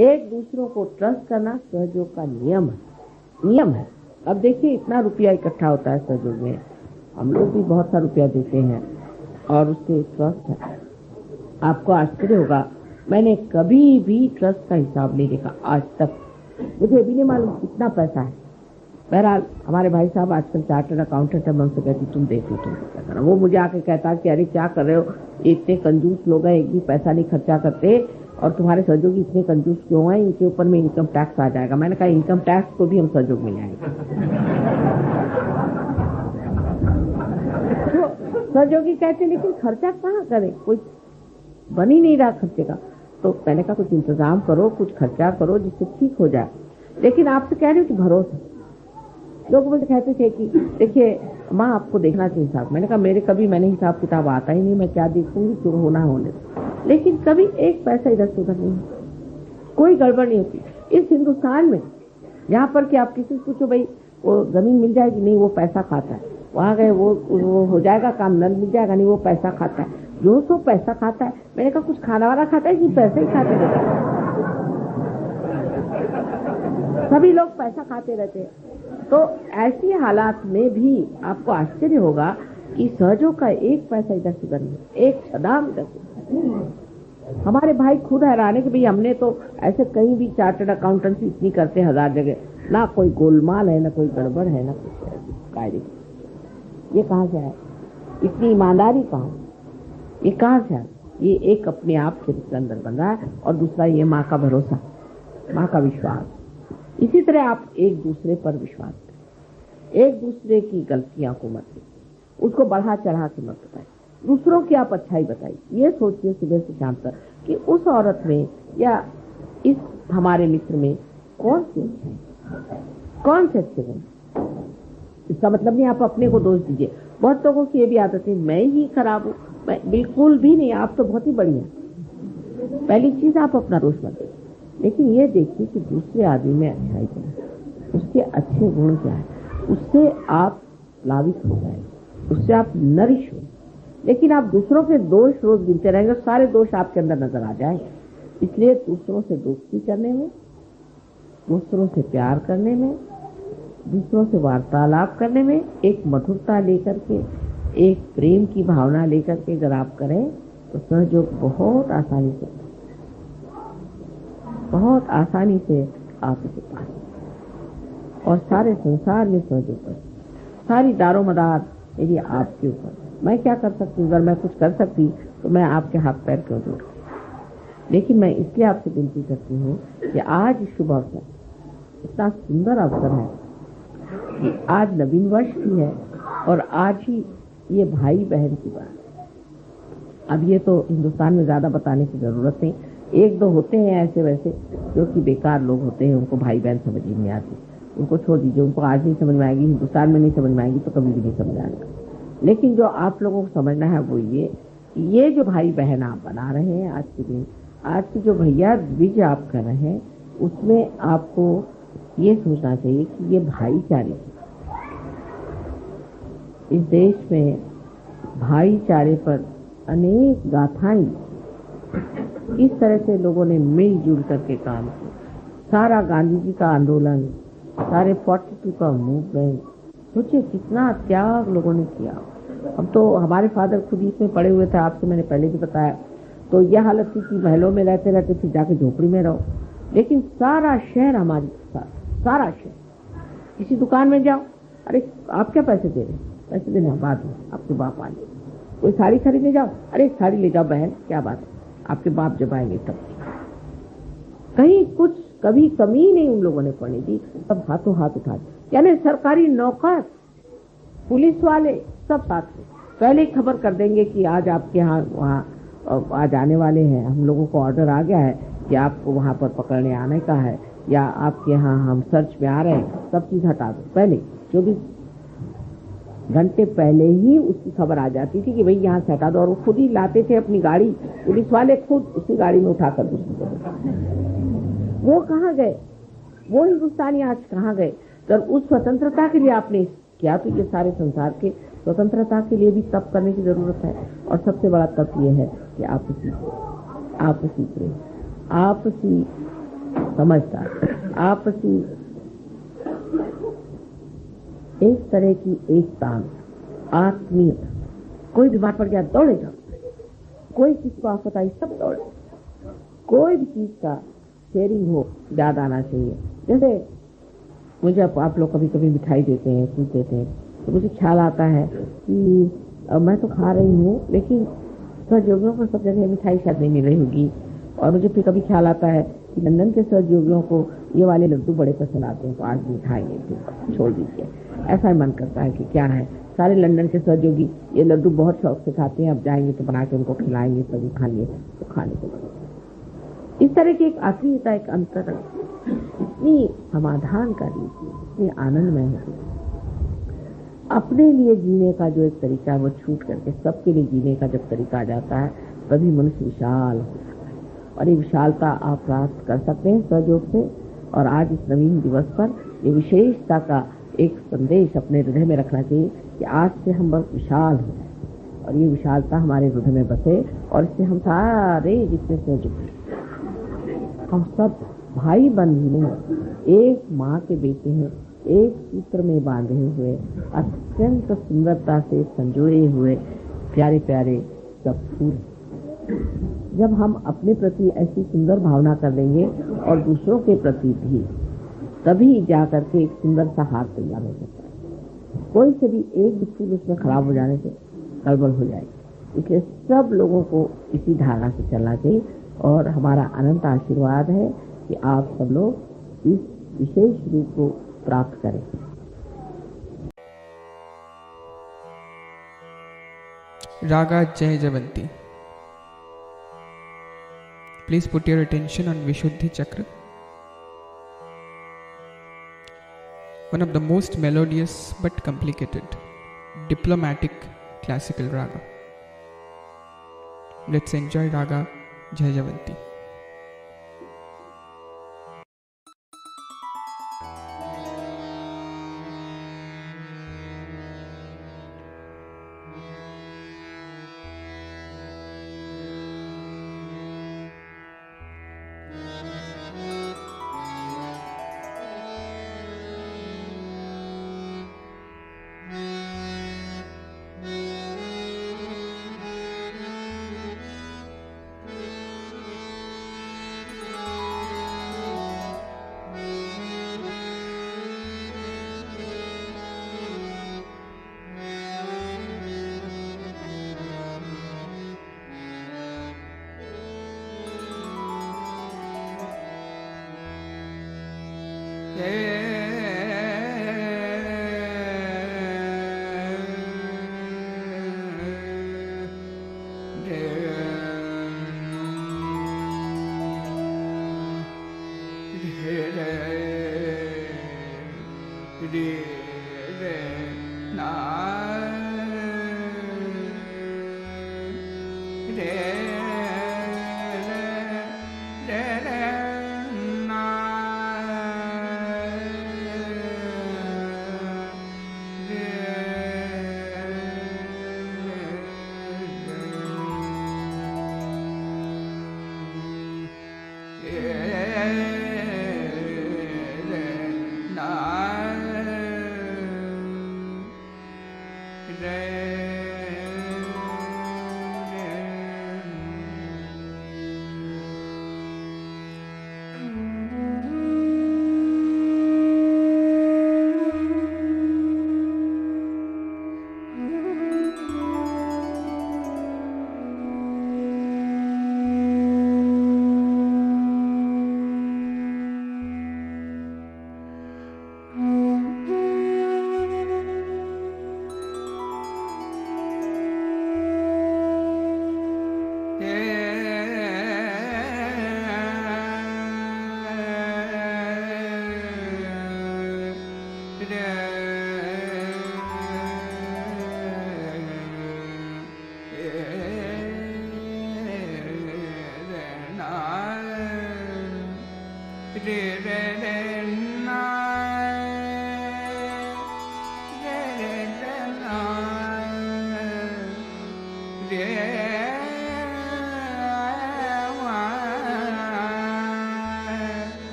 एक दूसरों को ट्रस्ट करना सहयोग का नियम है। अब देखिए इतना रुपया इकट्ठा होता है सहयोग में, हम लोग भी बहुत सा रुपया देते हैं और उससे ट्रस्ट है। आपको आश्चर्य होगा, मैंने कभी भी ट्रस्ट का हिसाब नहीं देखा आज तक, मुझे भी नहीं मालूम कितना पैसा है। बहरहाल हमारे भाई साहब आजकल चार्टर्ड अकाउंटेंट है, मैं उनसे कहती तुम देख लो तुम क्या करना। वो मुझे आके कहता कि अरे क्या कर रहे हो, इतने कंजूस लोग हैं, एक भी पैसा नहीं खर्चा करते, और तुम्हारे सहयोगी इतने कंजूस क्यों हैं, इनके ऊपर में इनकम टैक्स आ जाएगा। मैंने कहा इनकम टैक्स को भी हम सहयोग में लाएंगे। तो सहयोगी कहते लेकिन खर्चा कहाँ करें, कोई बन ही नहीं रहा खर्चे का। तो मैंने कहा कुछ इंतजाम करो, कुछ खर्चा करो जिससे ठीक हो जाए। लेकिन आपसे कह रही हूँ कि भरोसा। लोग मुझे कहते थे कि देखिए माँ आपको देखना चाहिए हिसाब। मैंने कहा मैंने हिसाब किताब आता ही नहीं, मैं क्या देखूंगी, जो होना होने। लेकिन कभी एक पैसा इधर से उधर नहीं, कोई गड़बड़ नहीं होती इस हिंदुस्तान में। यहाँ पर कि आप किसी से पूछो भाई वो जमीन मिल जाएगी, नहीं वो पैसा खाता है। वहां गए वो हो जाएगा काम, नल मिल जाएगा, नहीं वो पैसा खाता है। जो सो पैसा खाता है। मैंने कहा कुछ खाना वाला खाता है कि पैसे ही खाते रहते हैं? सभी लोग पैसा खाते रहते हैं। तो ऐसी हालात में भी आपको आश्चर्य होगा कि सहयोग का एक पैसा इधर से नहीं, एक छदाम इधर से। हमारे भाई खुद हैरान है कि भाई हमने तो ऐसे कहीं भी चार्टर्ड अकाउंटेंसी इतनी करते हैं 1000 जगह, ना कोई गोलमाल है, ना कोई गड़बड़ है, ना कुछ कायदे। ये कहाँ से है? इतनी ईमानदारी कहाँ? ये कहाँ से है? ये एक अपने आप के अंदर बन रहा है, और दूसरा ये माँ का भरोसा, माँ का विश्वास। इसी तरह आप एक दूसरे पर विश्वास करें, एक दूसरे की गलतियां को मत दें, उसको बढ़ा चढ़ा के मत बताएं, दूसरों की आप अच्छाई बताइए। ये सोचिए सुबह से शाम तक कि उस औरत में या इस हमारे मित्र में कौन से अच्छे गुण। इसका मतलब नहीं आप अपने को दोष दीजिए। बहुत लोगों की ये भी आदत है मैं ही खराब हूँ। बिल्कुल भी नहीं, आप तो बहुत ही बढ़िया। पहली चीज आप अपना दोष मत देखिए, लेकिन ये देखिए कि दूसरे आदमी में अच्छाई क्या है, उसके अच्छे गुण क्या है, उससे आप प्लावित हो जाए, उससे आप नरिश हो। लेकिन आप दूसरों के दोष रोज गिनते रहेंगे, सारे दोष आपके अंदर नजर आ जाएंगे। इसलिए दूसरों से दोस्ती करने में, दूसरों से प्यार करने में, दूसरों से वार्तालाप करने में एक मधुरता लेकर के, एक प्रेम की भावना लेकर के अगर आप करें तो सहयोग बहुत आसानी से आप इसे पाएं। और सारे संसार में सहयोग कर, सारी दारोमदार यदि आपके ऊपर। मैं क्या कर सकती हूँ? अगर मैं कुछ कर सकती तो मैं आपके हाथ पैर क्यों जोड़ती? लेकिन मैं इसलिए आपसे विनती करती हूँ कि आज शुभ अवसर, इतना सुंदर अवसर है कि आज नवीन वर्ष भी है और आज ही ये भाई बहन की बात। अब ये तो हिंदुस्तान में ज्यादा बताने की जरूरत नहीं। एक दो होते हैं ऐसे वैसे जो कि बेकार लोग होते हैं, उनको भाई बहन समझ ही नहीं आती, उनको छोड़ दीजिए। उनको आज नहीं समझ में आएगी, हिंदुस्तान में नहीं समझ में आएगी तो कभी भी नहीं समझ आएगा। लेकिन जो आप लोगों को समझना है वो ये जो भाई बहन आप बना रहे हैं आज के दिन, आज की जो भैया द्विज आप कर रहे हैं, उसमें आपको ये सोचना चाहिए कि ये भाईचारे, इस देश में भाईचारे पर अनेक गाथाएं, इस तरह से लोगों ने मिलजुल करके काम किया। सारा गांधी जी का आंदोलन, सारे 42 का मूवमेंट, सोचिए कितना त्याग लोगों ने किया। अब तो हमारे फादर खुद इसमें पड़े हुए थे, आपसे मैंने पहले भी बताया। तो यह हालत थी कि महलों में रहते रहते फिर जाके झोपड़ी में रहो। लेकिन सारा शहर हमारे साथ, सारा शहर। किसी दुकान में जाओ, अरे आप क्या पैसे दे रहे हैं? पैसे देना बाद में, आपके बाप आएंगे। कोई साड़ी खरीदने जाओ, अरे साड़ी ले जाओ बहन, क्या बात है, आपके बाप जब आएंगे तब। कहीं कुछ कभी कमी नहीं उन लोगों ने पड़ने दी, सब हाथों हाथ उठा दिया। यानी सरकारी नौकर, पुलिस वाले सब साथ में पहले ही खबर कर देंगे कि आज आपके यहाँ वहाँ आज आने वाले हैं, हम लोगों को ऑर्डर आ गया है कि आपको वहाँ पर पकड़ने आने का है, या आपके यहाँ हम सर्च में आ रहे हैं, सब चीज हटा दो। पहले 24 घंटे पहले ही उसकी खबर आ जाती थी कि भाई यहाँ से हटा दो, और वो खुद ही लाते थे अपनी गाड़ी, पुलिस वाले खुद उसी गाड़ी में उठाकर दूसरी जगह। वो कहाँ गए? वो हिंदुस्तानी आज कहाँ गए? तो उस स्वतंत्रता के लिए आपने किया, तो ये सारे संसार के स्वतंत्रता के लिए भी तप करने की जरूरत है। और सबसे बड़ा तप ये है कि आपसी प्रेम, आपसी समझदार, आपसी एक तरह की एकता, आत्मीयता। कोई बीमार पड़ गया दौड़े जाओ, कोई किसी को आफत आई सब दौड़े। कोई भी चीज का शेयरिंग हो, याद आना चाहिए। जैसे मुझे आप लोग कभी कभी मिठाई देते हैं, चीज देते हैं, तो मुझे ख्याल आता है कि मैं तो खा रही हूँ, लेकिन सहयोगियों को सब जगह मिठाई शायद नहीं मिल रही होगी। और मुझे फिर कभी ख्याल आता है कि लंदन के सहयोगियों को ये वाले लड्डू बड़े पसंद आते हैं, तो आज भी खाएंगे, फिर छोड़ दीजिए। ऐसा ही मन करता है कि क्या है सारे लंदन के सहयोगी ये लड्डू बहुत शौक से खाते हैं, अब जाएंगे तो बना के उनको खिलाएंगे, सभी खाएंगे तो खाने को। इस तरह की एक आत्मीयता, एक अंतर इतनी समाधानकारी, इतनी आनंदमय है। अपने लिए जीने का जो एक तरीका है वो छूट करके सबके लिए जीने का जब तरीका आ जाता है तभी मनुष्य विशाल हो जाता है। और ये विशालता आप प्राप्त कर सकते हैं सहयोग से। और आज इस नवीन दिवस पर ये विशेषता का एक संदेश अपने हृदय में रखना चाहिए कि आज से हम बस विशाल हो जाए और ये विशालता हमारे हृदय में बसे और इससे हम सारे जितने सहयोग, हम सब भाई बंधु हैं, एक माँ के बेटे हैं, एक सूत्र में बांधे हुए, अत्यंत सुंदरता से संजोए हुए प्यारे प्यारे सब फूल। जब हम अपने प्रति ऐसी सुंदर भावना कर लेंगे और दूसरों के प्रति भी, तभी जाकर के एक सुंदर सा हार तैयार हो सकता है। कोई से भी एक भी फूल उसमें खराब हो जाने से गड़बड़ हो जाएगी। इसलिए सब लोगों को इसी धारणा से चलना चाहिए और हमारा अनंत आशीर्वाद है कि आप सब लोग इस विशेष रूप को प्राप्त करें। Raga Jai Javanti. Please put your attention on Vishuddhi Chakra. One of the most melodious but complicated, diplomatic classical raga. Let's enjoy Raga Jai Javanti.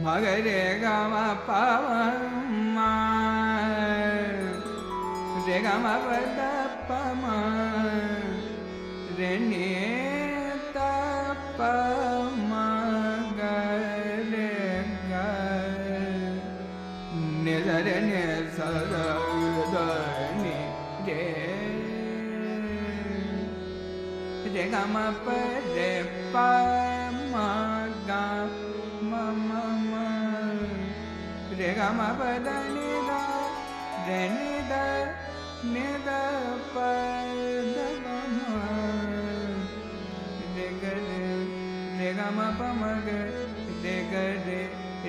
Magare गम पम रे गम पद पम रे नि तम गरे ग नि रे नि स द नि रे गम परे पम ग रे ग म प द नि द रे नि द प द ग म रे ग रे ग म प म ग रे ग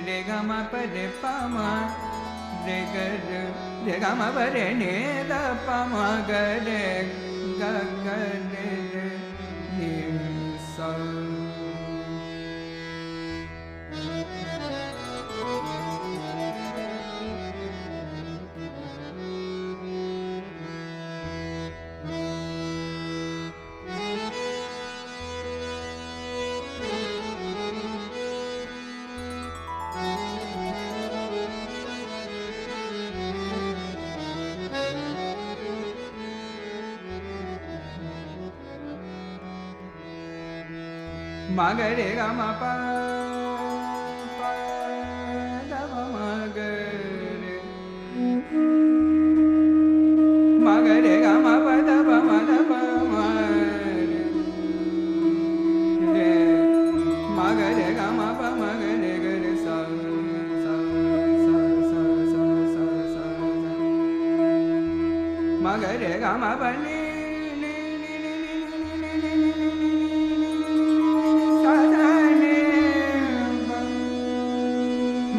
रे ग म प रे प म रे ग रे ग म प रे नि द प म ग रे ग ग रे नि स मगरे ग म प द प म ग रे मगरे ग म प द प म द प म रे मगरे ग म प म ग रे ग रे स मगरे ग म प नि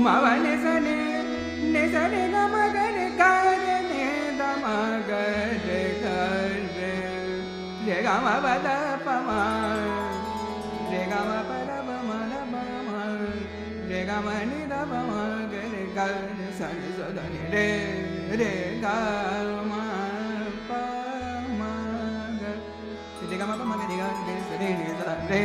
मवने सने ने सने ग म ग रे ग रे ने द म ग रे ग रे रे ग म प द प म रे ग म प द प म द प म रे ग म नि द प म ग रे ग रे स नि स द नि रे रे ग म प म ग रे ग म प म ग रे ग रे स रे नि स रे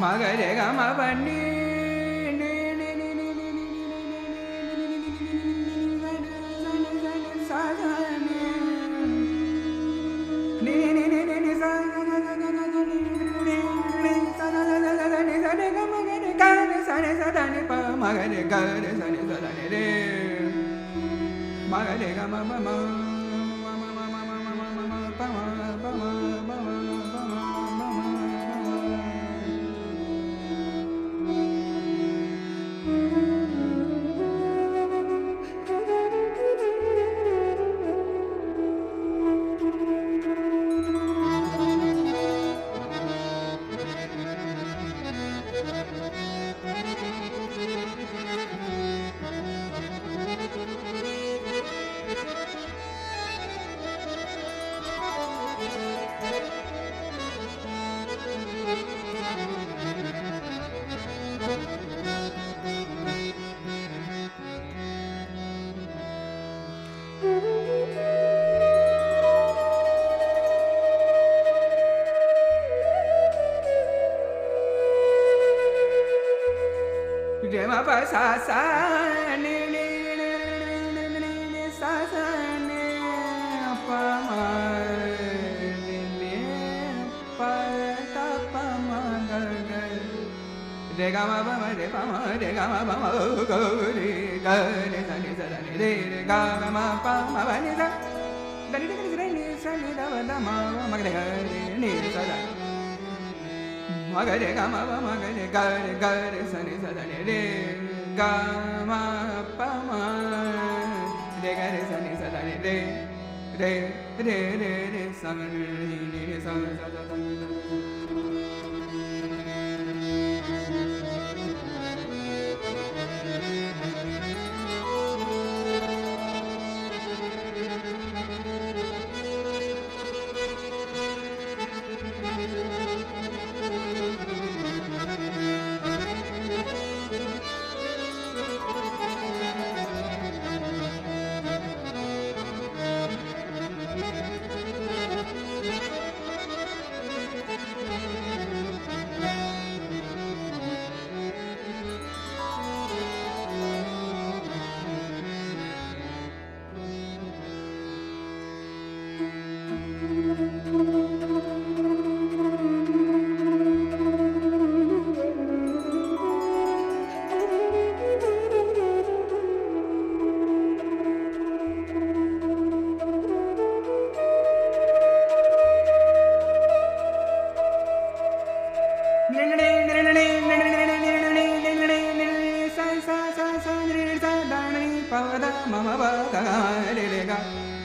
मगरे ग म प नि मगरे ग रे स नि स द नि रे मगरे ग म प म pa sa sa ni ni ni sa sa ni pa ma ni pa ta pa ma ga ga re ga ma pa ma re pa ma re ga ma pa ma ga re ga re sa ni re ga ma pa ma ba ni sa da ni re ni sa ni da ba da ma ma ga re ni sa da ma ga re ga ma pa ma ga re sa ni re ga ma pa ma re ga re sa ni re re re sa ni sa sa sa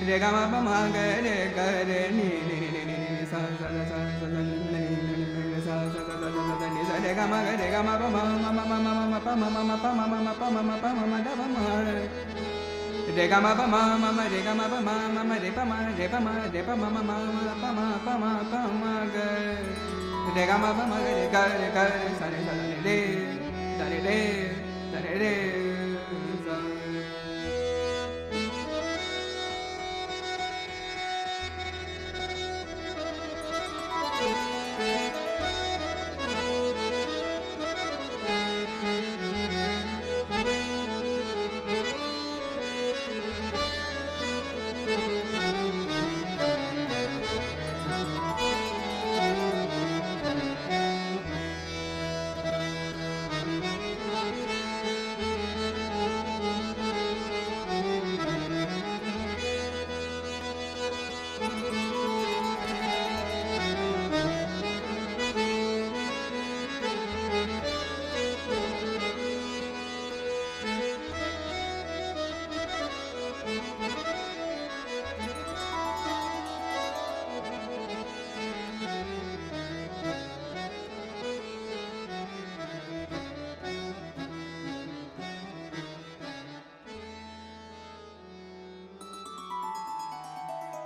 re ga ma pa ma ga re ni sa sa sa sa sa sa ni sa re ga ma pa ma pa ma pa ma da pa ma re ga ma pa ma re ga ma pa ma re pa ma pa ma ga re ga ma pa ma ga re sa re sa re da re